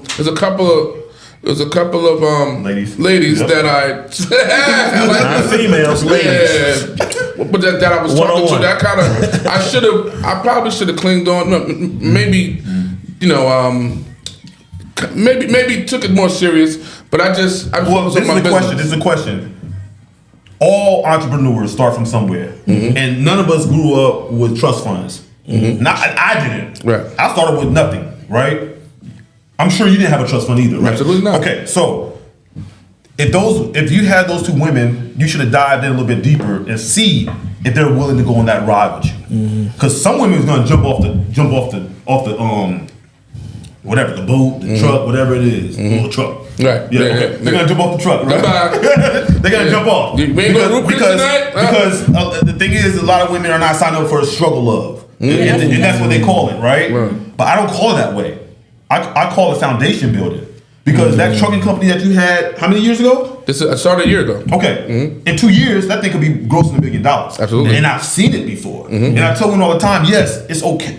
there's a couple of ladies that I females, ladies. But that I was talking to, that kind of I probably should have clinged on. Maybe maybe took it more serious. But this is the question. All entrepreneurs start from somewhere, and none of us grew up with trust funds. I didn't. Right. I started with nothing. Right. I'm sure you didn't have a trust fund either, right? Absolutely not. Okay, so if you had those 2 women, you should have dived in a little bit deeper and see if they're willing to go on that ride with you. Because some women is gonna jump off the whatever, the boat, the truck, whatever it is, or the truck. Right. Yeah. Okay. They're gonna jump off the truck, right? They're gonna jump off. We ain't gonna root tonight? Because the thing is, a lot of women are not signed up for a struggle love, and that's what they call it, right? But I don't call it that way. I call it foundation building. Because that trucking company that you had, how many years ago? I started a year ago. Okay. In 2 years, that thing could be grossing $1 million. Absolutely. And I've seen it before. And I tell women all the time, yes, it's okay.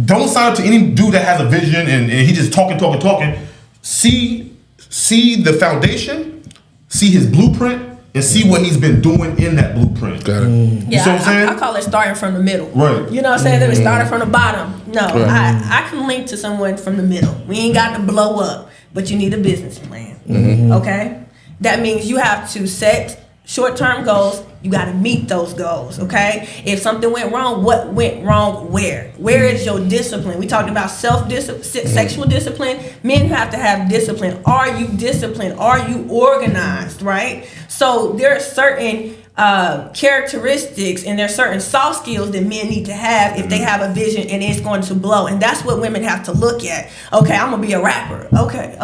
Don't sign up to any dude that has a vision and he just talking. See the foundation, see his blueprint, and see what he's been doing in that blueprint. Got it. Yeah, you see what I'm saying? I call it starting from the middle. Right. You know what I'm saying? They starting from the bottom. No, I can link to someone from the middle. We ain't got to blow up, but you need a business plan. Okay? That means you have to set short-term goals. You got to meet those goals, okay? If something went wrong, what went wrong where? Where is your discipline? We talked about sexual discipline. Men have to have discipline. Are you disciplined? Are you organized, right? So there are certain characteristics and there's certain soft skills that men need to have if they have a vision and it's going to blow. And that's what women have to look at. Okay, I'm gonna be a rapper. Okay.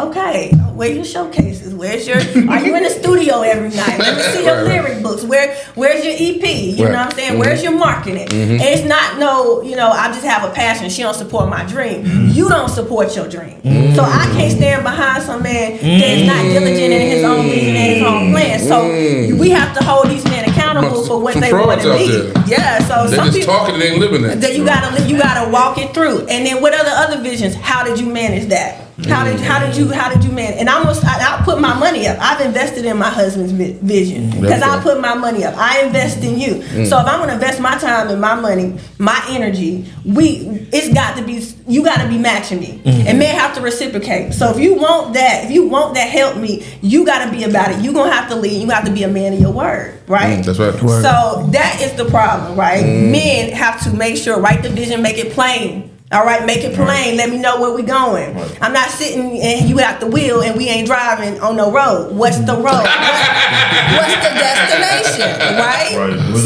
Where's your showcases? Are you in the studio every night? Let me see your lyric books. Where's your EP? You know what I'm saying? Where's your marketing? And it's not I just have a passion. She don't support my dream. You don't support your dream. So I can't stand behind some man that's not diligent in his own vision and his own plan. So we have to hold these men accountable for what they want to be. Yeah, so they're just talking, they ain't living it. That you gotta walk it through. And then what are the other visions? How did you manage that? How did you manage? And I put my money up. I've invested in my husband's vision because I put my money up. I invest in you. So if I'm gonna invest my time and my money, my energy, you got to be matching me, and men have to reciprocate. So if you want that help me, you got to be about it. You gonna have to lead. You have to be a man of your word, right? That's right. So that is the problem, right? Men have to make sure, write the vision, make it plain. All right, make it plain. Let me know where we going. I'm not sitting and you at the wheel and we ain't driving on no road. What's the road? What's the destination? Right?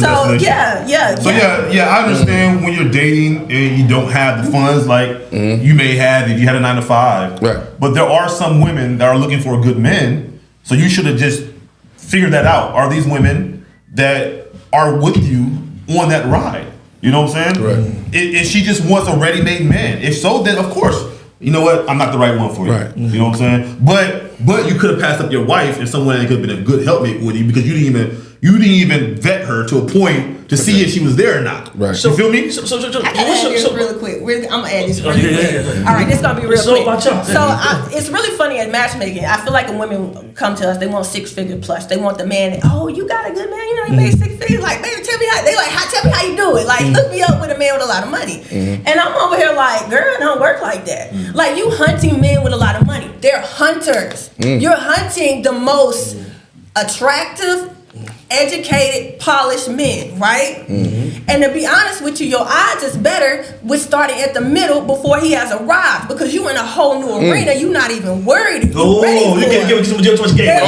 So yeah. So I understand when you're dating and you don't have the funds like you may have if you had a 9 to 5. Right. But there are some women that are looking for good men. So you should have just figured that out. Are these women that are with you on that ride? You know what I'm saying? Right. If she just wants a ready-made man. If so, then of course, you know what? I'm not the right one for you. Right. You know what I'm saying? But you could have passed up your wife and someone that could have been a good helpmate with you because you didn't even you didn't even vet her to a point to see if she was there or not. Right. You feel me? I can add this really quick. I'm gonna add this really quick. All right, this is gonna be real So quick. about y'all. So it's really funny at matchmaking. I feel like when women come to us, they want 6-figure plus. They want the man. Oh, you got a good man. You know, he made 6 figures. Like, baby, tell me how. They like, tell me how you do it. Like, hook me up with a man with a lot of money. And I'm over here like, girl, it don't work like that. Like, you hunting men with a lot of money. They're hunters. You're hunting the most attractive, educated, polished men, right? And to be honest with you, your odds is better with starting at the middle before he has arrived, because you in a whole new arena. You're not even worried if you're ready for you it. give too much game. Let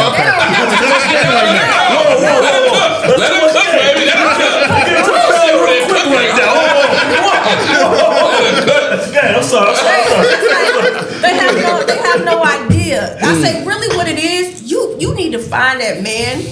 him cook, baby. Let him cook. Give it to me real quick like that. I'm sorry. They have no idea. I say, really, what it is, you need to find that man.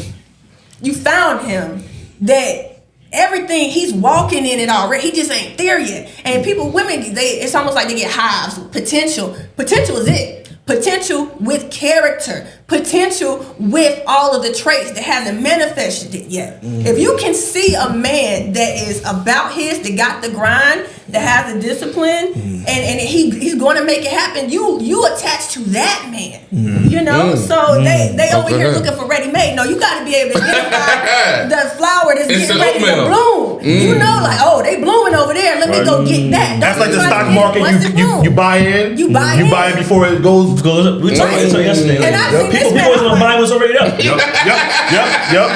You found him that everything he's walking in it already. He just ain't there yet. And women, it's almost like they get hives. Potential is it. Potential with character. Potential with all of the traits that hasn't manifested it yet. If you can see a man that is about that got the grind, that has the discipline, and he's going to make it happen, you attach to that man. You know? So they over here looking for ready-made. No, you got to be able to identify the flower that's getting ready to bloom. You know, like, oh, they blooming over there. Let me go get that. That's like the stock market. You buy in. You buy in before it goes. We talked about this yesterday. And I've seen this people was gonna buy was already up. Yep.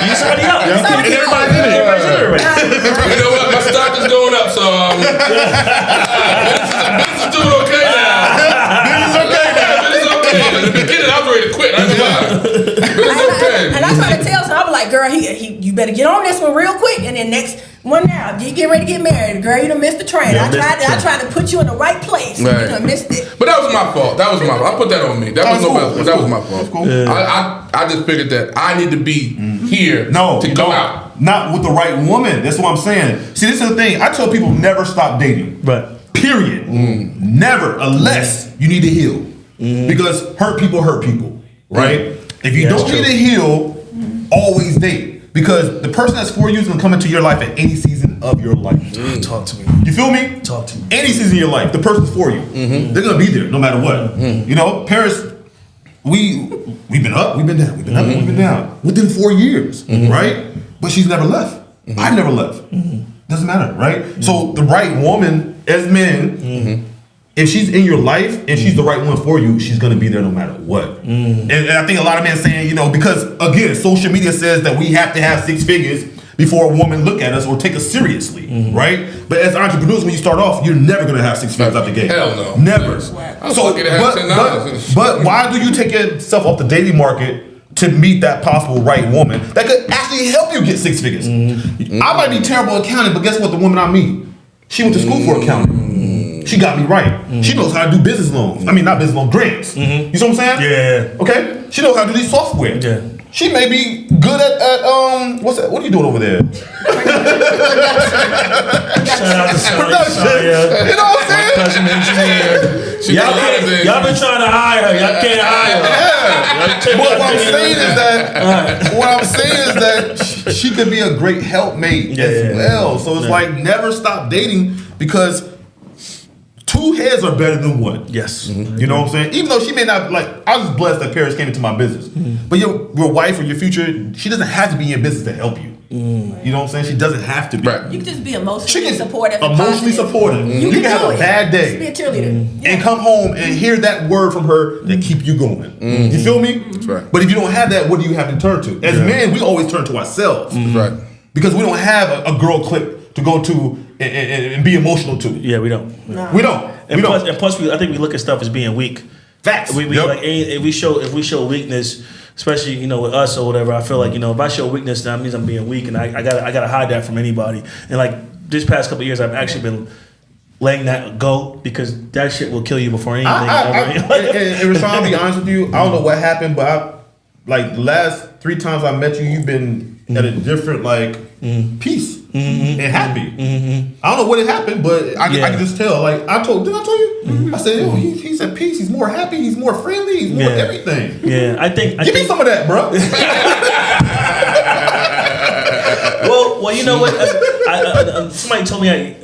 He's already up. And everybody's in it. You know what? My stock is going up, so business is doing okay now. Business is okay. In the beginning, I was ready to quit. I ain't gonna lie. Business is okay. And I try to tell someone, I be like, girl, you better get on this one real quick. And then next one now, you get ready to get married. Girl, you done missed the train. I tried to put you in the right place. Right. You done missed it. But that was my fault. I put that on me. That was my fault. Cool. I just figured that I need to be here to go out. Not with the right woman. That's what I'm saying. See, this is the thing. I tell people never stop dating. Right. Period. Never, unless you need to heal. Because hurt people, right? If you don't need to heal, always date. Because the person that's for you is going to come into your life at any season of your life. Talk to me. You feel me? Talk to me. Any season of your life, the person's for you. They're going to be there no matter what. You know, Paris, we've been up, we've been down, we've been up, we've been down. Within 4 years, right? But she's never left. I never left. Doesn't matter, right? So the right woman, as men, if she's in your life and she's the right one for you, she's gonna be there no matter what. And I think a lot of men saying, you know, because again, social media says that we have to have 6 figures before a woman look at us or take us seriously, right? But as entrepreneurs, when you start off, you're never gonna have 6 figures out the gate. Hell no. Never. I was lucky to have $10. But why do you take yourself off the dating market to meet that possible right woman that could actually help you get 6 figures? I might be terrible at accounting, but guess what? The woman I meet, she went to school for accounting. She got me right. She knows how to do business loans. I mean, not business loans, grants. You see what I'm saying? Yeah. Okay? She knows how to do these software. Yeah. She may be good at what's that? What are you doing over there? Shout out to Production. You know what I'm saying? Cousin engineer. Y'all been trying to hire her. Y'all can't hire her. Yeah. What I'm saying is that she could be a great helpmate as well. So it's like never stop dating, because 2 heads are better than 1. Yes. You know what I'm saying? Even though she may not, like, I was blessed that Paris came into my business. But your wife or your future, she doesn't have to be in your business to help you. You know what I'm saying? She doesn't have to be. Right. You can just be emotionally supportive. Emotionally supportive. You can have a bad day. Just be a cheerleader. And come home and hear that word from her that keep you going. You feel me? That's right. But if you don't have that, what do you have to turn to? As men, we always turn to ourselves. That's right. Because we don't have a girl clique to go to and be emotional to. Yeah, we don't. No. We don't. And plus, I think we look at stuff as being weak. Facts. Like if we show weakness, especially with us or whatever. I feel like if I show weakness, that means I'm being weak, and I gotta hide that from anybody. And like this past couple of years, I've actually been letting that go, because that shit will kill you before anything. And Rashawn, I'll be honest with you, I don't know what happened, but the last 3 times I met you, you've been at a different peace and happy. I don't know what had happened, but I can just tell. Did I tell you? I said, he's at peace. He's more happy. He's more friendly. He's more everything. Yeah, I think. Give me some of that, bro. Well, you know what? Somebody told me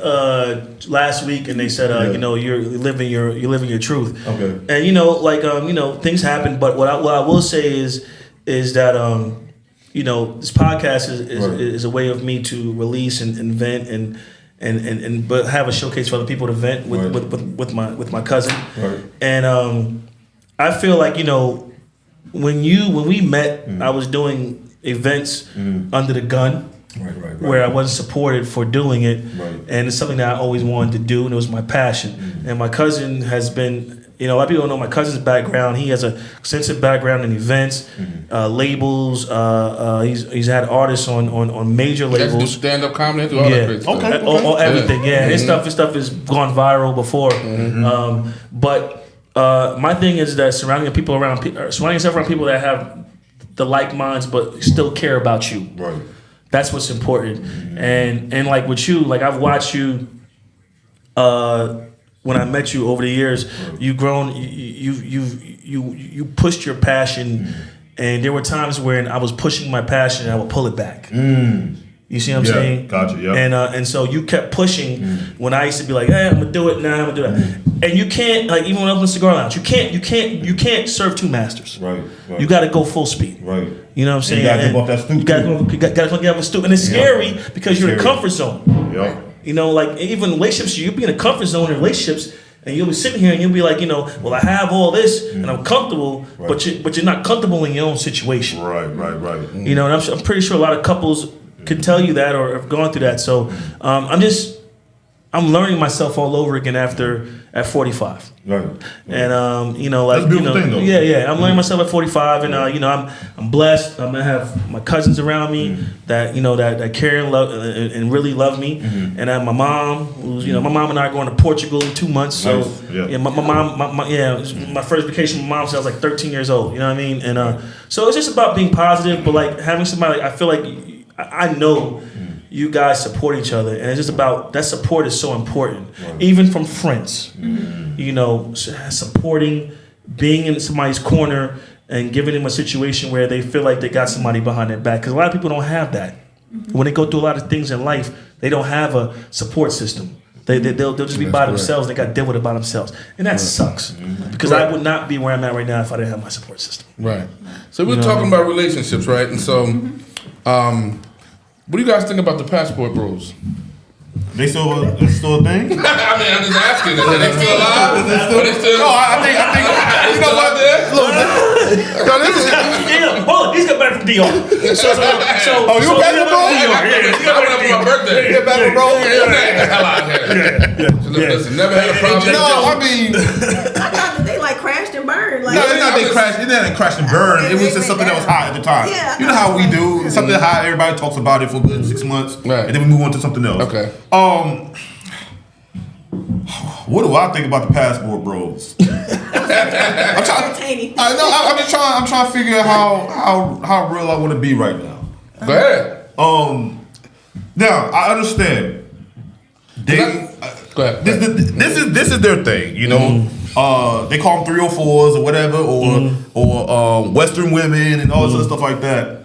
last week, and they said, you know, you're living your truth. Okay. And you know, like you know, things happen. But what I will say is that you know, this podcast is a way of me to release and vent and but have a showcase for other people to vent with my cousin. Right. And I feel like, you know, when we met, I was doing events under the gun. Right. Where I wasn't supported for doing it, Right. and it's something that I always wanted to do, and it was my passion. And my cousin has been, you know, a lot of people don't know my cousin's background. He has an extensive background in events, labels. He's had artists on major Let's do labels. stand-up comedy, do all that great stuff. Okay. Everything. Yeah, his stuff has gone viral before. But my thing is that surrounding yourself around people that have the like minds, but still care about you. Right. That's what's important. And like with you, like I've watched you when I met you over the years, you've grown, you pushed your passion, and there were times when I was pushing my passion and I would pull it back. You see what I'm saying? Gotcha, yeah. And so you kept pushing when I used to be like, hey, I'm gonna do it, I'm gonna do that. And you can't, like, even when I open a cigar lounge, you can't serve two masters. Right. You gotta go full speed. Right. You know what I'm saying? You gotta give up that stoop. You gotta give up a stoop. And it's scary because you're in a comfort zone. Yeah. You know, like even relationships, you'll be in a comfort zone in relationships, and you'll be sitting here and you'll be like, you know, well, I have all this and I'm comfortable, but you're not comfortable in your own situation. Right. You know, and I'm pretty sure a lot of couples can tell you that or have gone through that. So I'm learning myself all over again at 45. Right. And you know, like, That's a beautiful thing, though. yeah. I'm learning myself at 45, and you know, I'm blessed. I'm gonna have my cousins around me that, you know, that care and love and really love me, and I have my mom, who's, you know, my mom and I are going to Portugal in 2 months. So Nice. Yeah. my mom, my first vacation. My mom said I was like 13 years old. You know what I mean? And so it's just about being positive, but like having somebody. I feel like I know you guys support each other, and it's just about that support is so important, even from friends. You know, supporting, being in somebody's corner, and giving them a situation where they feel like they got somebody behind their back. Because a lot of people don't have that. When they go through a lot of things in life, they don't have a support system. They'll just be by themselves. They got to deal with it by themselves, and that sucks. Because I would not be where I'm at right now if I didn't have my support system. Right. So we're talking about relationships, right? And so, what do you guys think about the passport bros? They still a thing? I mean, I'm just asking. Are they still alive? Are they still? No, I think you know what? Look, no, this is. Yeah, hold on. He's got back from DR. Oh, you back from bro? I went up for my birthday. You back from bro? Hell out here. Listen, never had a problem. No, I mean, I thought they like crashed and burned. Like, no, it's not they crashed. It didn't crash and burn. It was just something that was hot at the time. Yeah, You know how we do. It's something hot. Everybody talks about it for good 6 months, Right. and then we move on to something else. Okay. What do I think about the passport bros? I'm entertaining. I'm just trying. I'm trying to figure out how real I want to be right now. Go ahead. Now I understand. Go ahead. This is their thing, you know. They call them 304s or whatever, or Western women and all this other stuff like that.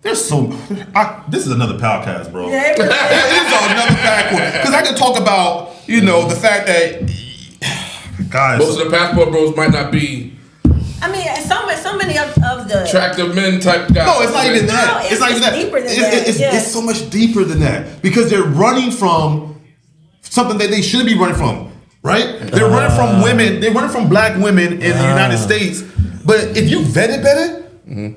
There's so. This is another podcast, bro. Yeah, This is another podcast because I can talk about, you know, the fact that guys. Most of the passport bros might not be I mean, so many of the attractive men type guys. No, it's not even that. No, it's not even that. deeper than that. It's so much deeper than that because they're running from something that they shouldn't be running from, right? They're running from women. They're running from black women in the United States. But if you vetted better,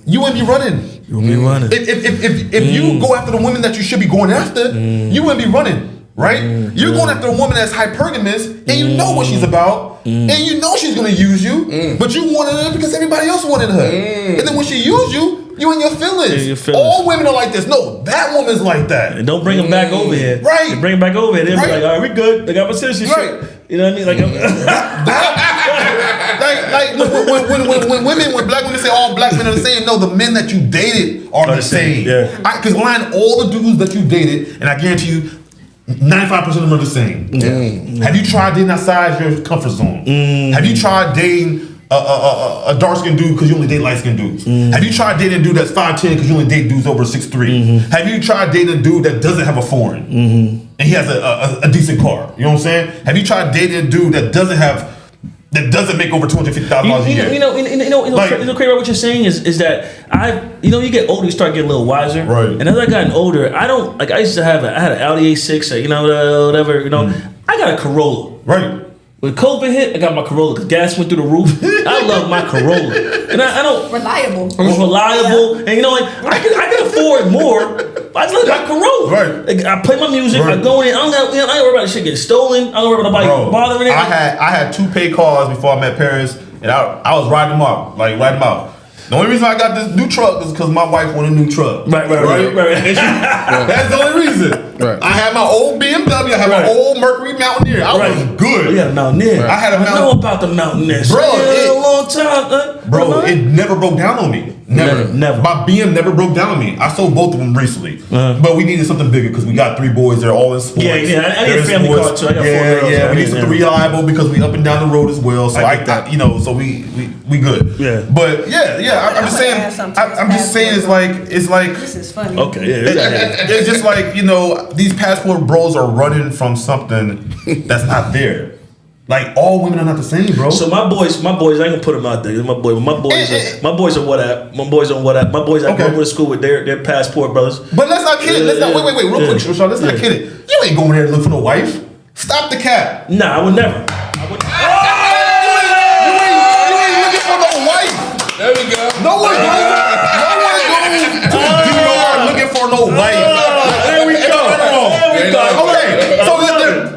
you wouldn't be running. You wouldn't be running. If you go after the women that you should be going after, you wouldn't be running, right? You're going after a woman that's hypergamous, and you know what she's about, and you know she's going to use you, but you wanted her because everybody else wanted her. And then when she used you, you in your feelings. Yeah, your feelings. All women are like this. No, that woman's like that. And don't bring them back over here. Right. They bring them back over here. They'll be like, all right, we good. They got my citizenship. Right. You know what I mean? Like, when black women say all black men are the same, no, the men that you dated are the same. Yeah. Because line all the dudes that you dated, and I guarantee you, 95% of them are the same. Have you tried dating outside your comfort zone? Have you tried dating a dark skinned dude because you only date light skinned dudes? Have you tried dating a dude that's 5'10" because you only date dudes over 6'3"? Have you tried dating a dude that doesn't have a foreign and he has a decent car? You know what I'm saying? Have you tried dating a dude that doesn't make over $250,000 a year? You know, crazy about what you're saying is that you get older, you start getting a little wiser. Right. And as I gotten older, I don't like. I used to have I had an Audi A6, whatever. I got a Corolla. Right. When COVID hit, I got my Corolla because gas went through the roof. I love my Corolla, and I don't Reliable. reliable, and I can afford more. I just like my Corolla. Right. Like, I play my music. Right. I go in. I ain't worry about shit getting stolen. I don't worry about nobody bothering it. I had 2 paid cars before I met Paris, and I was riding them out. The only reason I got this new truck is because my wife wanted a new truck. Right. That's the only reason. Right. I had my old BMW. I had my old Mercury Mountaineer. I was good. You had a Mountaineer. I had a I know about the Mountaineer. Bro, a long time. Bro, it never broke down on me. Never. My BM never broke down on me. I sold both of them recently. But we needed something bigger because we got 3 boys. They're all in sports. Yeah. I need a family car too. I got 4 girls. Yeah. We need something reliable because we up and down the road as well. So so we good. Yeah. But I'm just saying. I'm just saying it's like This is funny. Okay. Yeah. it's just like these passport bros are running from something that's not there. Like all women are not the same, bro. So my boys, I ain't gonna put them out there. My boys are WhatsApp. My boys I go to school with their passport brothers. But let's not kid it. Let's not wait, real quick, Sean. Let's not kid it. You ain't going there to look for no wife. Stop the cap. Nah, I would never. You ain't looking for no wife. There we go. No one goes to DR looking for no wife. There we go. Okay, so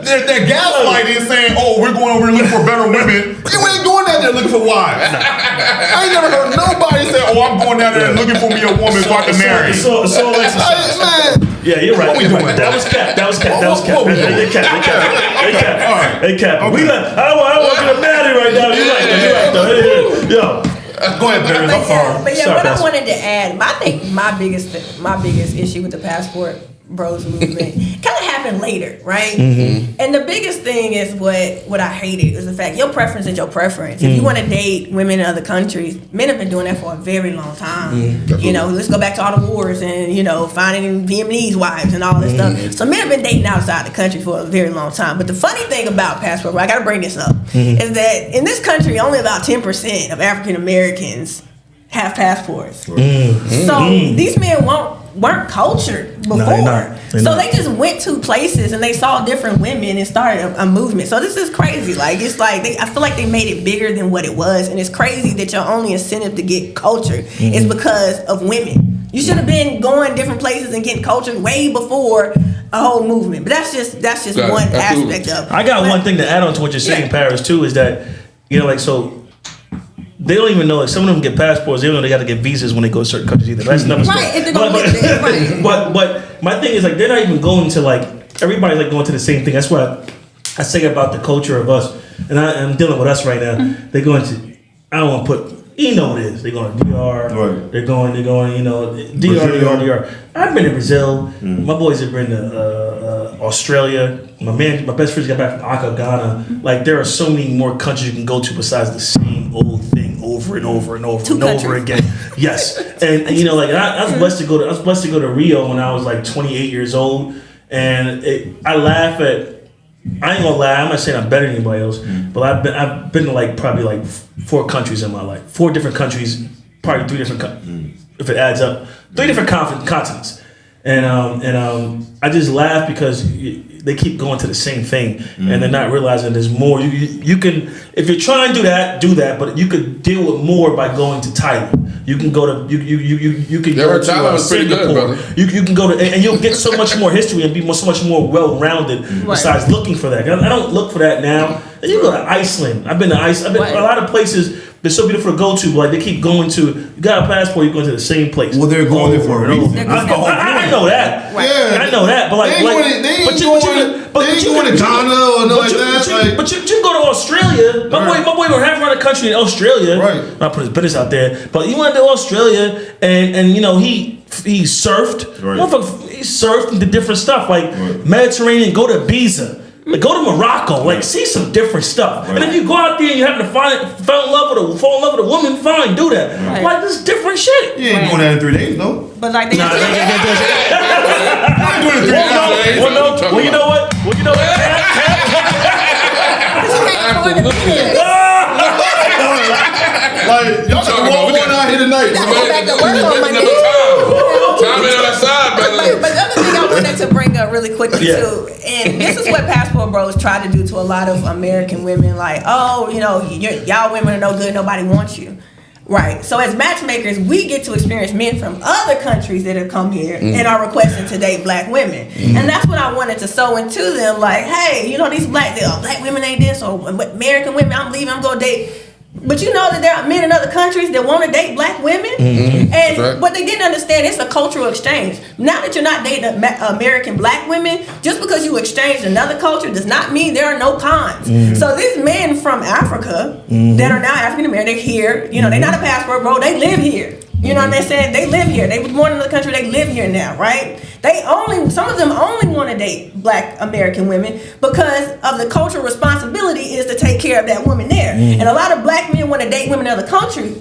they're gaslighting, saying, "Oh, we're going over here looking for better women." You ain't going down there looking for wives. I ain't never heard nobody say, "Oh, I'm going down there looking for me a woman so I can marry." So exercise. Man, Yeah, you're right. What we doing? That was cap. What we doing? They cap. All right. I don't want to get married right now. You're right though. Yo. Go ahead, Paris. I'm sorry. But Sorry, what Pastor. I wanted to add, I think my biggest issue with the passport bros movement kind of happened later, right? And the biggest thing is what I hated is the fact your preference is your preference. If you want to date women in other countries, men have been doing that for a very long time. Let's go back to all the wars and finding Vietnamese wives and all this stuff. So men have been dating outside the country for a very long time. But the funny thing about passport, I got to bring this up, is that in this country only about 10% of African Americans have passports. So these men weren't cultured before. No, they're not. They just went to places and they saw different women and started a movement. So this is crazy. Like I feel like they made it bigger than what it was, and it's crazy that your only incentive to get cultured is because of women. You should have been going different places and getting cultured way before a whole movement. But that's just one aspect of it. I got one thing to add on to what you're saying, Paris, too, is that so they don't even know. Like, some of them get passports. They don't know they got to get visas when they go to certain countries either. That's another story. Right, if they're gonna live there, right. But my thing is they're not even going to everybody's going to the same thing. That's what I say about the culture of us, and I'm dealing with us right now. They're going to. I don't want to put. You know what it is. They're going to DR. Right. They're going. DR. I've been to Brazil. My boys have been to Australia. My best friends got back from Accra, Ghana. Like, there are so many more countries you can go to besides the same old thing over and over and over and over again. Yes, and I was blessed to go to. I was blessed to go to Rio when I was 28 years old, and I laugh at. I ain't gonna lie. I'm not saying I'm better than anybody else, but I've been to probably 4 countries in my life. 4 different countries, probably 3 different. If it adds up, 3 different continents, and I just laugh because they keep going to the same thing, and they're not realizing there's more. You can, if you're trying to do that, but you could deal with more by going to Thailand. You can go to you can go to Singapore. You can go to and you'll get so much more history and be so much more well-rounded. Besides looking for that, I don't look for that now. And you go to Iceland. I've been to Iceland. I've been to a lot of places. They're so beautiful to go to, but they keep going to. You got a passport, you're going to the same place. Well, they're going there for a reason. I know that. Yeah, I know that. But they ain't going to Ghana or nothing like that. But you can go to Australia. My boy went half around the country in Australia. Right. Not put his business out there, but he went to Australia and he surfed. Right. He surfed and did different stuff like Mediterranean. Go to Ibiza. Like, go to Morocco, like see some different stuff. And if you go out there and you happen to fall in love with a woman, fine, do that. Right. Like, this is different shit. You ain't doing that in 3 days, though. But like they Nah, just, well, you know what? Like, y'all got the wrong one out here tonight. Go back to work on Monday. Time on that side, brother. But the other thing I wanted to bring up really quickly too, and this is what Passport Bros try to do to a lot of American women, like, oh, you know, y'all women are no good, nobody wants you. Right. So as matchmakers, we get to experience men from other countries that have come here and are requesting to date black women. And that's what I wanted to sow into them, like, hey, you know, these black women ain't this, or American women, I'm leaving, I'm going to date. But you know that there are men in other countries that want to date black women, and what they didn't understand, it's a cultural exchange. Now that you're not dating American black women, just because you exchanged another culture does not mean there are no cons. So these men from Africa that are now African American, they're here. You know, they're not a passport bro. They live here. You know what I'm saying? They live here. They were born in the country. They live here now, right? Some of them only want to date black American women because of the cultural responsibility is to take care of that woman there. And a lot of black men want to date women in other countries,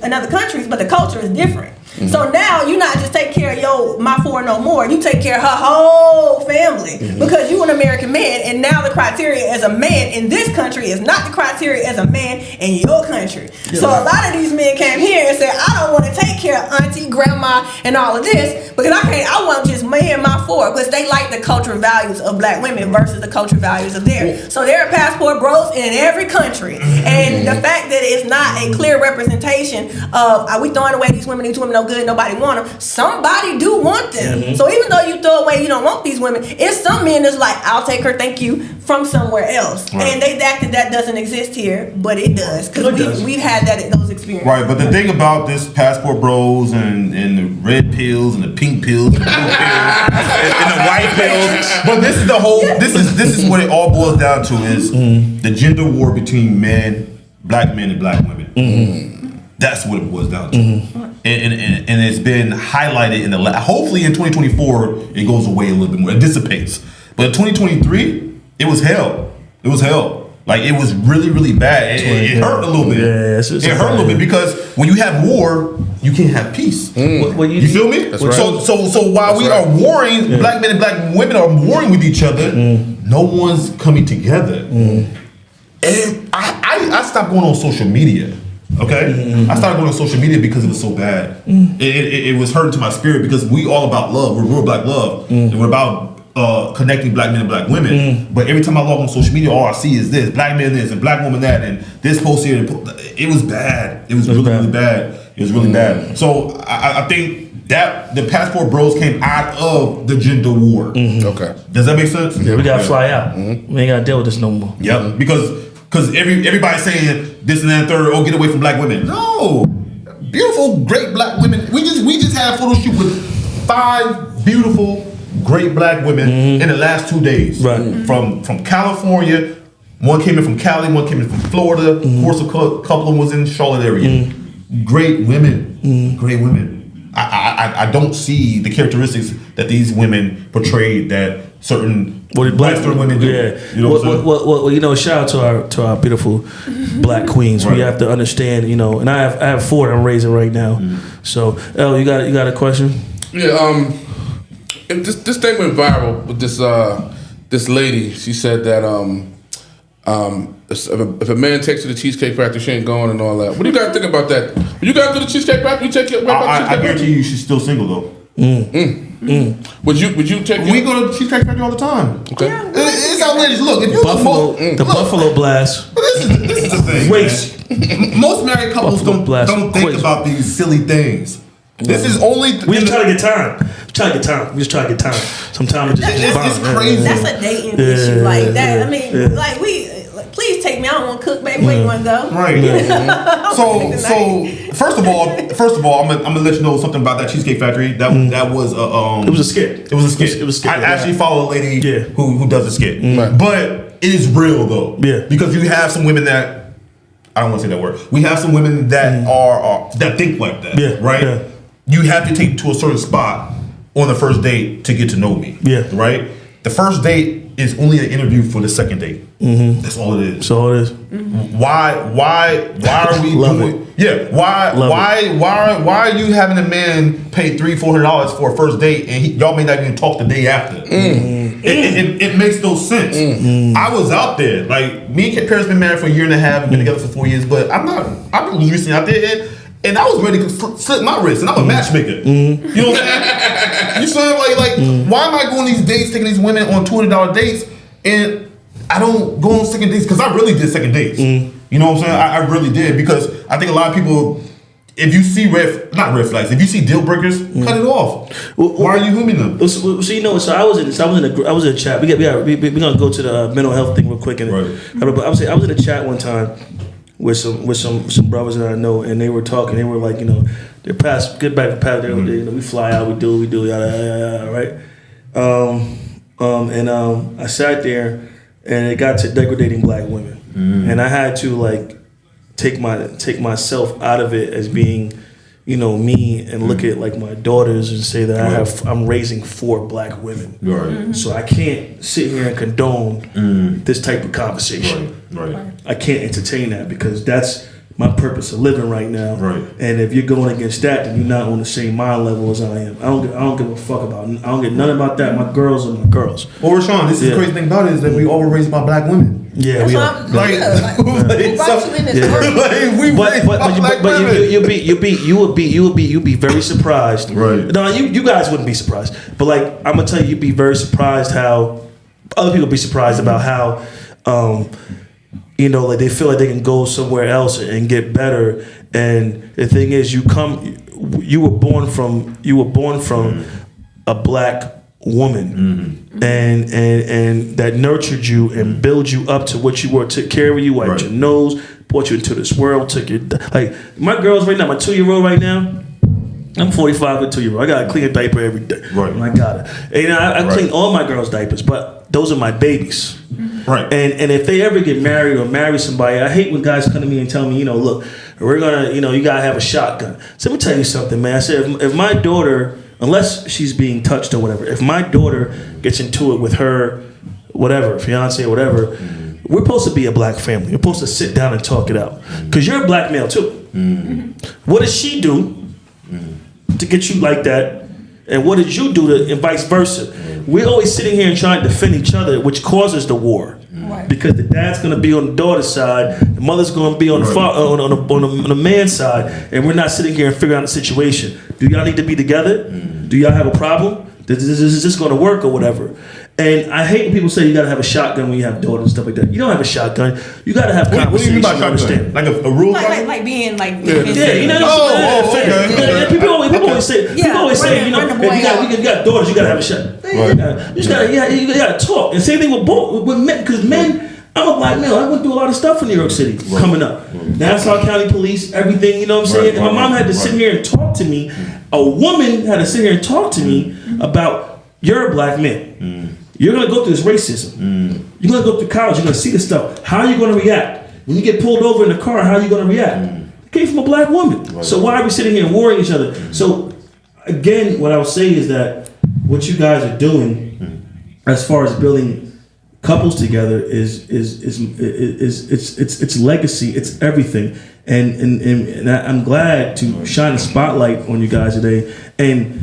but the culture is different. So now you not just take care of my four no more. You take care of her whole family because you an American man, and now the criteria as a man in this country is not the criteria as a man in your country. So a lot of these men came here and said, I don't want to take care of auntie, grandma, and all of this because I want just me and my four because they like the cultural values of black women versus the cultural values of theirs. So there are passport bros in every country, and the fact that it's not a clear representation of are we throwing away these women no good, nobody want them. Somebody do want them. So even though you throw away, you don't want these women, it's some men that's like, I'll take her, thank you, from somewhere else. And they acted that doesn't exist here, but it does because we've had those experiences. Right, but the thing about this passport bros and the red pills and the pink pills and the blue pills and the white pills, but this is the whole. This is what it all boils down to is the gender war between black men and black women. That's what it boils down to, and it's been highlighted in hopefully in 2024 it goes away a little bit more, it dissipates. But in 2023, it was hell. It was hell. Like it was really, really bad. It hurt a little bit. Yeah, it hurt a little bit because when you have war, you can't have peace. You feel me? That's right. So while we are warring, black men and black women are warring with each other. No one's coming together. And I stopped going on social media. Okay, I started going on social media because it was so bad. It was hurting to my spirit because we all about love. We're real black love, and we're about connecting black men and black women. But every time I log on social media, all I see is this: black man this and black woman that, and this post here. It was bad. It was really bad. It was really bad. So I think that the passport bros came out of the gender war. Okay, does that make sense? Yeah, we gotta fly out. We ain't gotta deal with this no more. Yep, because everybody's saying this and that and third, get away from black women. No, beautiful, great black women. We just had a photo shoot with 5 beautiful, great black women in the last 2 days. Right. From California, one came in from Cali, one came in from Florida. Of course, a couple of them was in Charlotte area. Great women, great women. I don't see the characteristics that these women portrayed that certain Western women do. Yeah. You know what I'm saying? Well, you know, shout out to our beautiful black queens. We have to understand, you know, and I have 4 that I'm raising right now. So, El, you got a question? Yeah. This thing went viral with this lady. She said that if a man takes you to the Cheesecake Factory, she ain't going and all that. What do you guys think about that? When you guys do the Cheesecake Factory, you take your I guarantee you she's still single though. Would you take? We go to Cheesecake Factory all the time. Okay. It's outlandish. Look, if you Buffalo Blast. This is the thing. Race. Most married couples Buffalo Blast. don't think about these silly things. This is only. We just try to get time. We just try to get time. Sometimes it's crazy. That's a dating issue like that. I mean, like please take me. I don't want to cook, baby. Where you want to go? Right. So first of all, I'm gonna let you know something about that Cheesecake Factory. That was It was a skit. It was a skit. I actually follow a lady who does a skit, but it is real though. Yeah. Because you have some women that I don't want to say that word. We have some women that are that think like that. Yeah. Right. Yeah. You have to take to a certain spot on the first date to get to know me. Yeah. Right. The first date is only an interview for the second date. That's all it is. So it is. Why are we Love doing? Yeah. Why are you having a man pay $300-$400 for a first date and y'all may not even talk the day after? It makes no sense. I was out there, like me and Paris been married for a year and a half, been together for 4 years, but I've been recently out there and I was ready to slit my wrist, and I'm a matchmaker. You know what I'm saying? You saying like why am I going these dates, taking these women on $200 dates, and I don't go on second dates because I really did second dates. You know what I'm saying? I really did, because I think a lot of people, if you see not red flags, if you see deal breakers, cut it off. Why are you humming them? So you know, so I was in a chat. We gonna go to the mental health thing real quick, and I was in a chat one time with some brothers that I know, and they were talking. They were like, you know, they're past, get back to past. You know, we fly out, we do, yada, right? I sat there, and it got to degrading black women, and I had to like take myself out of it as being, you know, me, and look at like my daughters and say that I'm raising 4 black women. Right. So I can't sit here and condone this type of conversation. Right. I can't entertain that, because that's my purpose of living right now. Right. And if you're going against that, then you're not on the same mind level as I am. I don't give a fuck about it. I don't get none about that. My girls are my girls. Well, Rashawn, this is the crazy thing about it, is that we all were raised by black women. Yeah, we are. You'll be very surprised. Right. No, you guys wouldn't be surprised. But like, I'm gonna tell you, you'd be very surprised how other people be surprised about how you know, like they feel like they can go somewhere else and get better. And the thing is, you were born from a black woman, and that nurtured you and built you up to what you were, took care of you, wiped your nose, brought you into this world, took your, like my girls right now, my 2-year-old right now, I'm 45 and 2-year-old. I gotta clean a diaper every day. Right. And I got it. And you know, I clean all my girls' diapers, but those are my babies. Right. And if they ever get married or marry somebody, I hate when guys come to me and tell me, you know, look, we're gonna, you know, you gotta have a shotgun. So let me tell you something, man. I said, if my daughter, unless she's being touched or whatever, if my daughter gets into it with her, whatever, fiance or whatever, we're supposed to be a black family. We're supposed to sit down and talk it out. Because you're a black male too. What does she do to get you like that? And what did you do to, and vice versa? We're always sitting here and trying to defend each other, which causes the war. Because the dad's gonna be on the daughter's side, the mother's gonna be on the on the man's side, and we're not sitting here and figuring out the situation. Do y'all need to be together? Do y'all have a problem? Is this gonna work or whatever? And I hate when people say you gotta have a shotgun when you have daughters and stuff like that. You don't have a shotgun. You gotta have conversation. What do you mean by shotgun? Like a rule? Like being like. Yeah, you know. People always say, you know, if you got daughters, you gotta have a shotgun. You just gotta talk. And same thing with men, because men. I'm a black male. I went through a lot of stuff in New York City coming up. Nassau County Police, everything, you know what I'm saying? And my mom had to sit here and talk to me. A woman had to sit here and talk to me about, you're a black man. You're going to go through this racism. You're going to go through college. You're going to see this stuff. How are you going to react? When you get pulled over in the car, how are you going to react? It came from a black woman. So why are we sitting here warring each other? So again, what I would say is that what you guys are doing as far as building couples together is it's legacy, it's everything, and I'm glad to shine a spotlight on you guys today and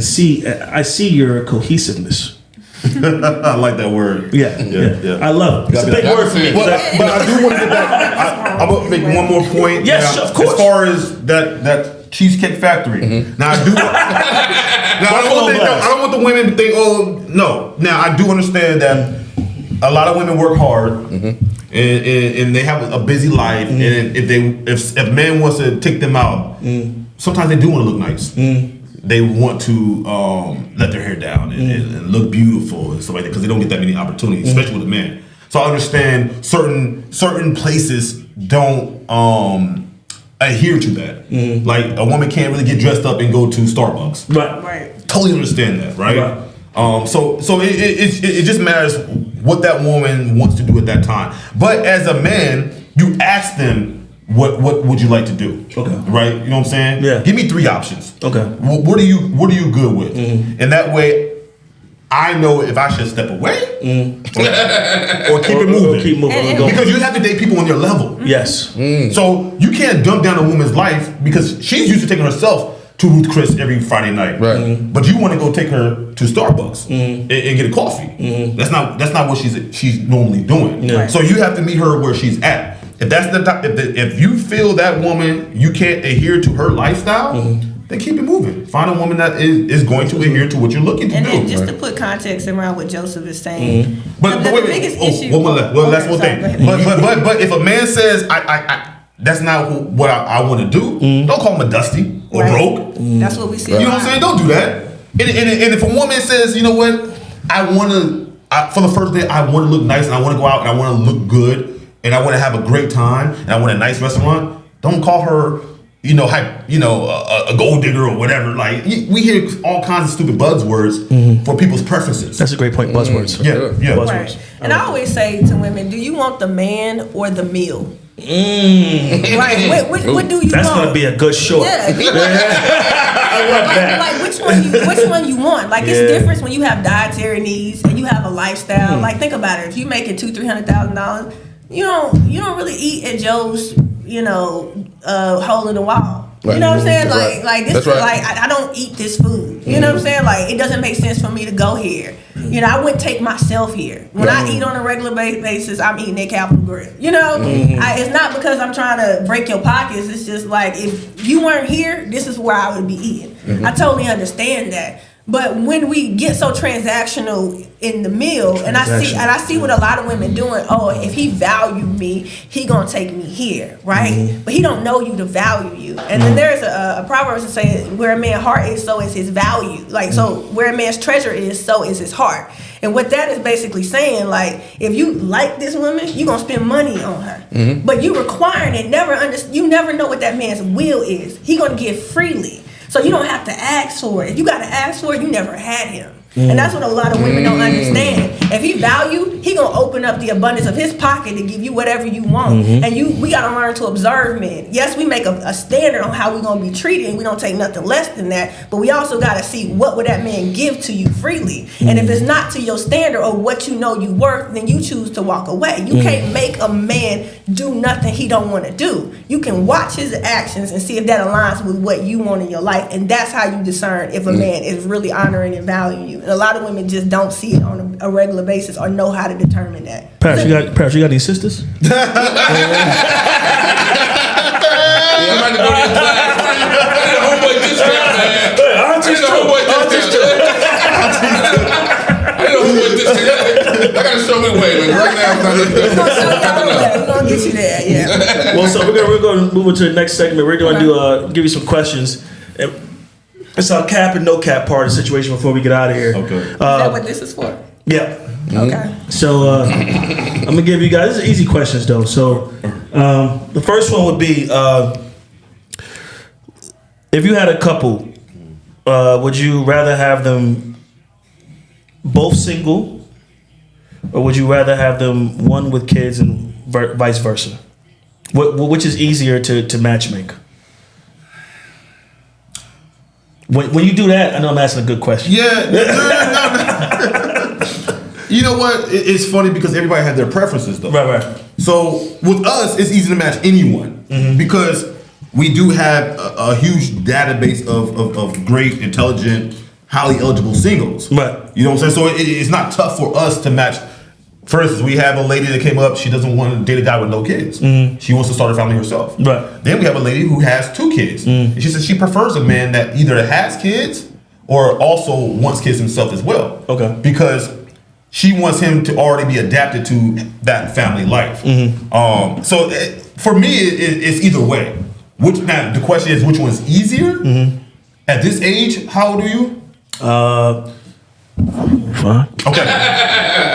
see. I see your cohesiveness. I like that word. Yeah. I love it. It's a big word for me. But I do want to get back. I'm gonna make one more point. Yes, now, of course. As far as that Cheesecake Factory. Now I do. I don't want the women to think, oh no. Now I do understand that a lot of women work hard and they have a busy life, and if men wants to take them out, sometimes they do want to look nice. They want to let their hair down and look beautiful and stuff like that, because they don't get that many opportunities, especially with a man. So I understand certain places don't adhere to that. Like a woman can't really get dressed up and go to Starbucks. Right. Totally understand that, right? So it just matters what that woman wants to do at that time. But as a man, you ask them, what would you like to do? Okay. Right? You know what I'm saying? Yeah. Give me 3 options. Okay. What are you good with? And that way, I know if I should step away or keep it moving. Keep moving. Because you have to date people on your level. Yes. So you can't dump down a woman's life because she's used to taking herself to Ruth Chris every Friday night. Right. But you want to go take her to Starbucks and get a coffee. That's not what she's normally doing. Yeah. So you have to meet her where she's at. If that's if you feel that woman, you can't adhere to her lifestyle, then keep it moving. Find a woman that is going to adhere to what you're looking to And do. then just to put context around what Joseph is saying, But the wait, biggest oh, issue. one more left. Well, that's one sorry, thing. go ahead. But if a man says I that's not what I want to do, don't call him a dusty or Right. broke. That's what we see. You know what I'm saying? Don't do that. And if a woman says, you know what, I want to for the first day I want to look nice and I want to go out and I want to look good and I want to have a great time and I want a nice restaurant, don't call her a gold digger or whatever. Like we hear all kinds of stupid buzzwords for people's preferences. That's a great point. Buzzwords. Yeah. Buzzwords. Right. And I always say to women, do you want the man or the meal? Right. What do you That's want? gonna be a good short. Yeah. Like which one you want? Like it's Yeah. different when you have dietary needs and you have a lifestyle. Like think about it. If you making $200,000-$300,000, you don't really eat at Joe's, hole in the wall. You know what I'm saying? That's Like this That's right. like I don't eat this food. You know what I'm saying? Like it doesn't make sense for me to go here. I wouldn't take myself here. When I eat on a regular basis, I'm eating at Capitol Grill. It's not because I'm trying to break your pockets. It's just like if you weren't here, this is where I would be eating. I totally understand that. But when we get so transactional in the meal, and I see what a lot of women doing. Oh, if he value me, he gonna take me here, right? But he don't know you to value you. And then there's a proverb that says, "Where a man's heart is, so is his value." Like so, where a man's treasure is, so is his heart. And what that is basically saying, like, if you like this woman, you gonna spend money on her. But you requiring it, you never know what that man's will is. He gonna give freely. So you don't have to ask for it. If you got to ask for it, you never had him. And that's what a lot of women don't understand. If he value, he gonna open up the abundance of his pocket to give you whatever you want. And we gotta learn to observe men. Yes, we make a standard on how we gonna be treated, and we don't take nothing less than that. But we also gotta see what would that man give to you freely. And if it's not to your standard or what you know you worth, then you choose to walk away. You can't make a man do nothing he don't want to do. You can watch his actions and see if that aligns with what you want in your life, and that's how you discern if a man is really honoring and valuing you. And a lot of women just don't see it on a regular basis or know how to determine that. Paris, you got any sisters? I'm about to go to your class. I need a homeboy discount, man. I need a homeboy discount. I gotta show me the way, man. Right now, We're gonna get you there, yeah. Well, so we're going to move into the next segment. We're going to give you some questions. It's our cap and no cap part of the situation before we get out of here. Okay. Is that what this is for? Yeah. Okay. So I'm gonna give you guys, these are easy questions though. So the first one would be, if you had a couple, would you rather have them both single, or would you rather have them one with kids and vice versa? Which is easier to matchmake? When you do that, I know I'm asking a good question. Yeah. No. You know what? It's funny because everybody has their preferences, though. Right. So with us, it's easy to match anyone because we do have a huge database of great, intelligent, highly eligible singles. Right. You know what I'm saying? So it's not tough for us to match. For instance, we have a lady that came up. She doesn't want to date a guy with no kids. She wants to start a family herself. Right. Then we have a lady who has 2 kids. And she says she prefers a man that either has kids or also wants kids himself as well. Okay. Because she wants him to already be adapted to that family life. So for me, it's either way. Now the question is, which one's easier? At this age, how old are you? 45. Okay.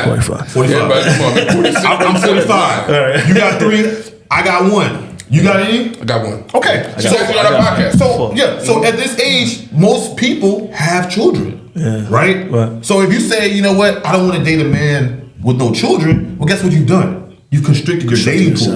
45. 45. Everybody, come on, man. 46, I'm 45. right. You got 3. I got 1. You got any? I got one. Okay. She's actually on our podcast. So at this age, most people have children. Yeah. Right? So if you say, you know what, I don't want to date a man with no children, well, guess what you've done? You've constricted your dating pool.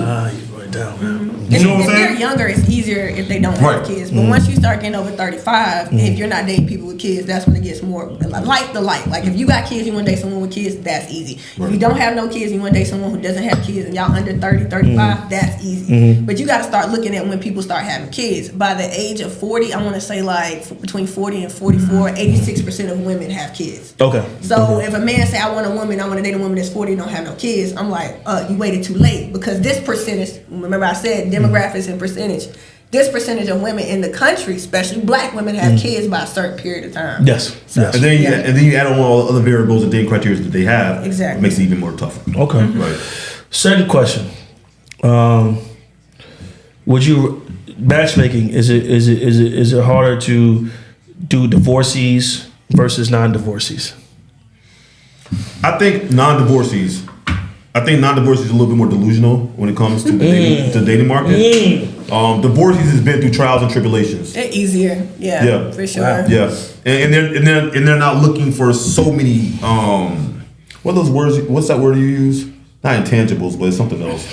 it down, man. You know what I'm If they're saying? younger, it's easier if they don't Right. have kids. But once you start getting over 35, if you're not dating people with kids, that's when it gets more like the light. Like if you got kids, you want to date someone with kids, that's easy. If you don't have no kids, you want to date someone who doesn't have kids, and y'all under 30, 35, that's easy. But you got to start looking at when people start having kids. By the age of 40, I want to say like between 40 and 44, 86% of women have kids. Okay. So if a man say, I want to date a woman that's 40 and don't have no kids, I'm like, you waited too late, because this percentage, remember I said demographics and percentage, this percentage of women in the country, especially black women, have kids by a certain period of time. Yes. Yes. And then you add on all the other variables and dating criteria that they have. Exactly. It makes it even more tougher. Okay. Right. Second question. Would you matchmaking, is it harder to do divorcees versus non-divorcees? I think non-divorcees are a little bit more delusional when it comes to the dating market. Divorcees has been through trials and tribulations. They're easier, Yeah. for sure. Wow. Yeah, and they're not looking for so many. What are those words? What's that word you use? Not intangibles, but it's something else.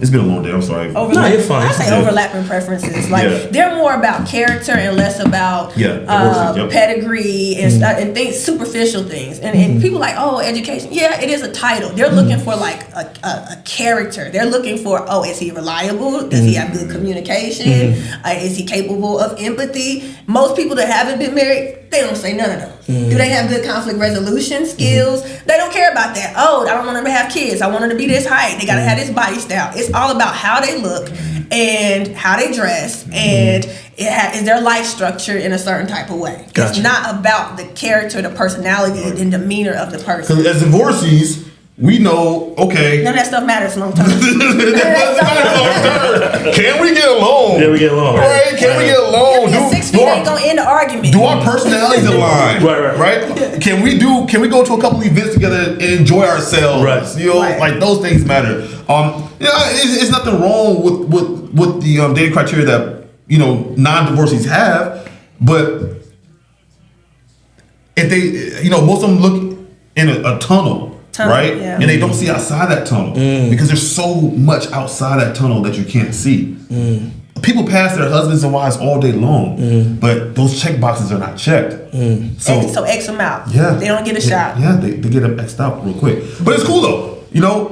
It's been a long day. I'm sorry. No, you're fine. I say Yeah. overlapping preferences. Like Yeah. they're more about character and less about divorces, yep. pedigree and stuff and things, superficial things. And people like, oh, education. Yeah, it is a title. They're looking for like a character. They're looking for, oh, is he reliable? Does he have good communication? Is he capable of empathy? Most people that haven't been married, they don't say none of those. Do they have good conflict resolution skills? They don't care about that. Oh, I don't want them to have kids. I want them to be this height. They gotta have this body style. It's all about how they look and how they dress and is their life structured in a certain type of way. Gotcha. It's not about the character, the personality, and demeanor of the person. Because as divorcees, we know, okay, None of that stuff matters long term. can we get along? Yeah, we get along. Right? Can we get along? Being 6 feet ain't gonna end the argument. Do our personalities align? Right? Can we go to a couple events together and enjoy ourselves? Right. You know, Right. like those things matter. It's nothing wrong with the dating criteria that non-divorcees have, but if they, most of them look in a tunnel. Right? Yeah. And they don't see outside that tunnel because there's so much outside that tunnel that you can't see. People pass their husbands and wives all day long, but those check boxes are not checked. So X them out. Yeah. They don't get a shot. Yeah, they get them X'd out real quick. But it's cool though.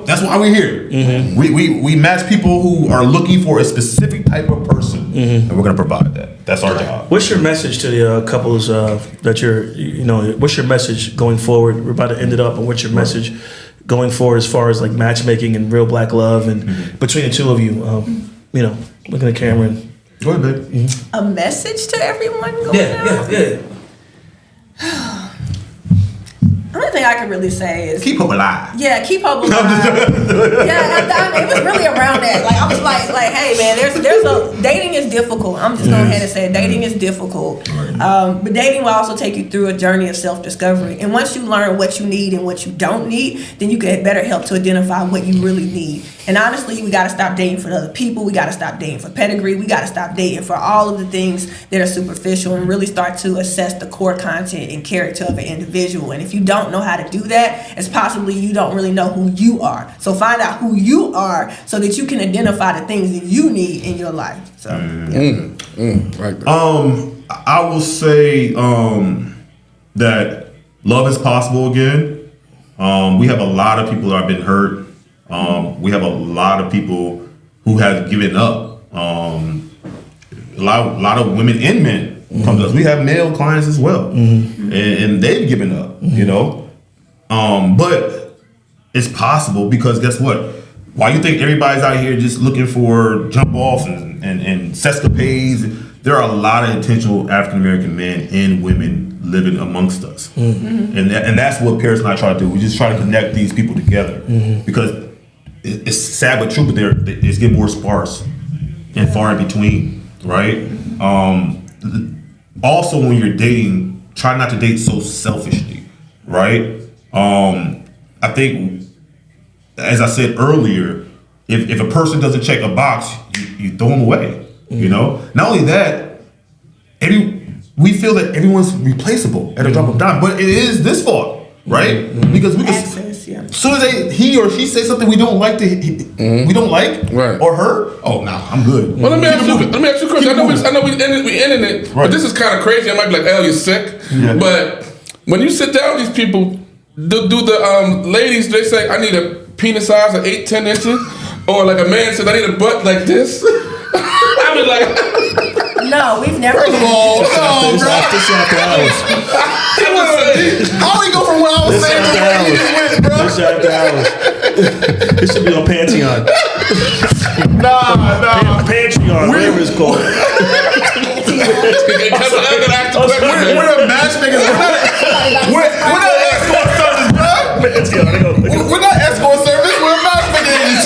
That's why we're here. We match people who are looking for a specific type of person, and we're gonna provide that. That's our job. What's your message to the couples that what's your message going forward? We're about to end it up, and what's your message going forward as far as like matchmaking and real black love and between the two of you? Looking at the camera. And, Go ahead, babe. A message to everyone going out? yeah. The only thing I can really say is Keep hope alive. yeah, keep hope alive. It was really around that. Like I was like, hey man, dating is difficult. I'm just going ahead and say dating is difficult. But dating will also take you through a journey of self-discovery. And once you learn what you need and what you don't need, then you get better help to identify what you really need. And honestly, we got to stop dating for other people. We got to stop dating for pedigree. We got to stop dating for all of the things that are superficial and really start to assess the core content and character of an individual. And if you don't know how to do that, it's possibly you don't really know who you are. So find out who you are so that you can identify the things that you need in your life. So Right there. I will say that love is possible again. We have a lot of people that have been hurt. We have a lot of people who have given up. A lot of women and men come to us. We have male clients as well, and they've given up. But it's possible because guess what? Why you think everybody's out here just looking for jump offs and sescapades? There are a lot of intentional African American men and women living amongst us, and that's what Paris and I try to do. We just try to connect these people together because it's sad but true, but it's getting more sparse and far in between, right? Also, when you're dating, try not to date so selfishly, right? I think, as I said earlier, if a person doesn't check a box, you throw them away. Not only that, we feel that everyone's replaceable at a drop of a dime, but it is this fault. right? Because we can. Access, yeah. As soon as he or she say something we don't like, we don't like, Right. or her. Oh, no, I'm good. Well, let me ask you a question. I know we ended it, Right. but this is kind of crazy. I might be like, "Oh, you're sick," but when you sit down with these people, do the ladies they say, "I need a penis size of 8-10 inches," or like a man says, "I need a butt like this"? I mean, like, No, we've never. First of all, no, This bro. after hours. How we go from what I was This saying to after where you hours. just went, bro? This after hours. This should be on Pantheon. Nah. Patreon, whatever it's called. because I gotta ask the question. We're the matchmakers. We're not escort service, bro. We're not escort service. We're a matchmakers.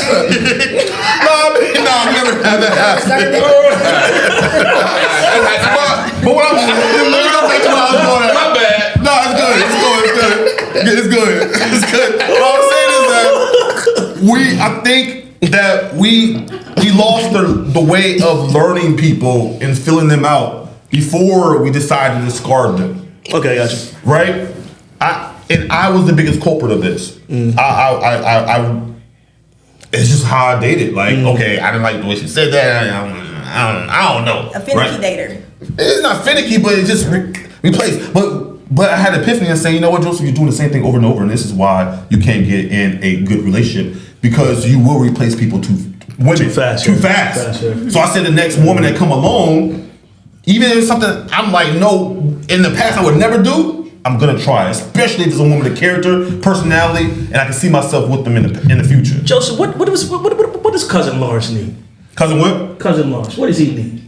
I've never had that happen. But what I'm let me go back to what I was going at. My bad. No, it's good. It's good. What I'm saying is that I think that we lost the way of learning people and filling them out before we decided to discard them. Okay, gotcha. Right? I was the biggest culprit of this. I it's just how I dated. Like, okay, I didn't like the way she said that. I don't know. A finicky dater. It's not finicky, but it just replaced. But I had an epiphany and saying, you know what, Joseph, you're doing the same thing over and over, and this is why you can't get in a good relationship, because you will replace people too fast. Yeah. So I said the next woman that come along, even if it's something I'm like, no, in the past I would never do, I'm gonna try, especially if it's a woman of character, personality, and I can see myself with them in the future. Joseph, what does cousin Lawrence need? Cousin what? Cousin Lawrence, what does he need?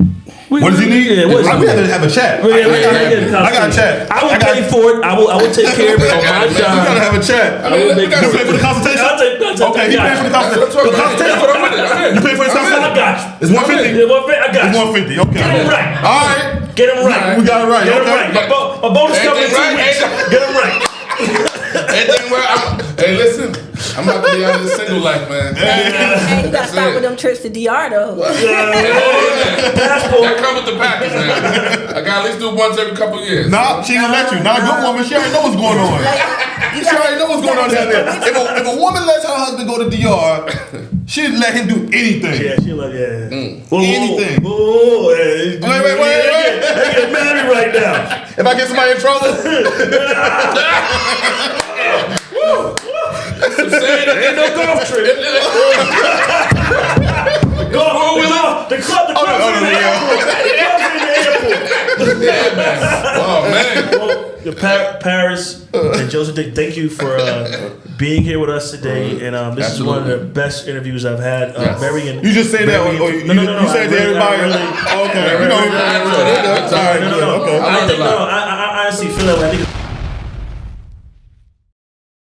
What does he need? Yeah, what does he We need? have to have a chat. I got a chat. I will pay for it. I will take care of it on my We gotta job. have a chat. will make- You pay for the consultation? I'll take Okay, he paying for the consultation. That's what I'm in. You pay for the I consultation? got you. It's 150. Yeah, 150. I got It's you. 150. Okay. Get him right. All right. Get him right. We got it right. Get him Okay. right. My bonus coming in 2 Right, weeks. ain't- Get him right. Anything where hey, listen, I'm about to be out of this single life, man. Hey, you gotta start it. with them trips to DR though. Passport. That come with the package, man. I gotta at least do it once every couple of years. Nah, she ain't gonna let you. Not a good woman. She already know what's going on. She already know what's going on down there. If a woman lets her husband go to DR, she'd let him do anything. Yeah, she like, yeah. Anything. Whoa, Wait. They get married right now. If I get somebody in trouble, Ain't no golf trip. The club's in the airport. Oh man. Paris and Joseph, thank you for being here with us today. And this is one of the best interviews I've had. Very you just say that. Or you say it to everybody. Okay. I honestly feel that way. I think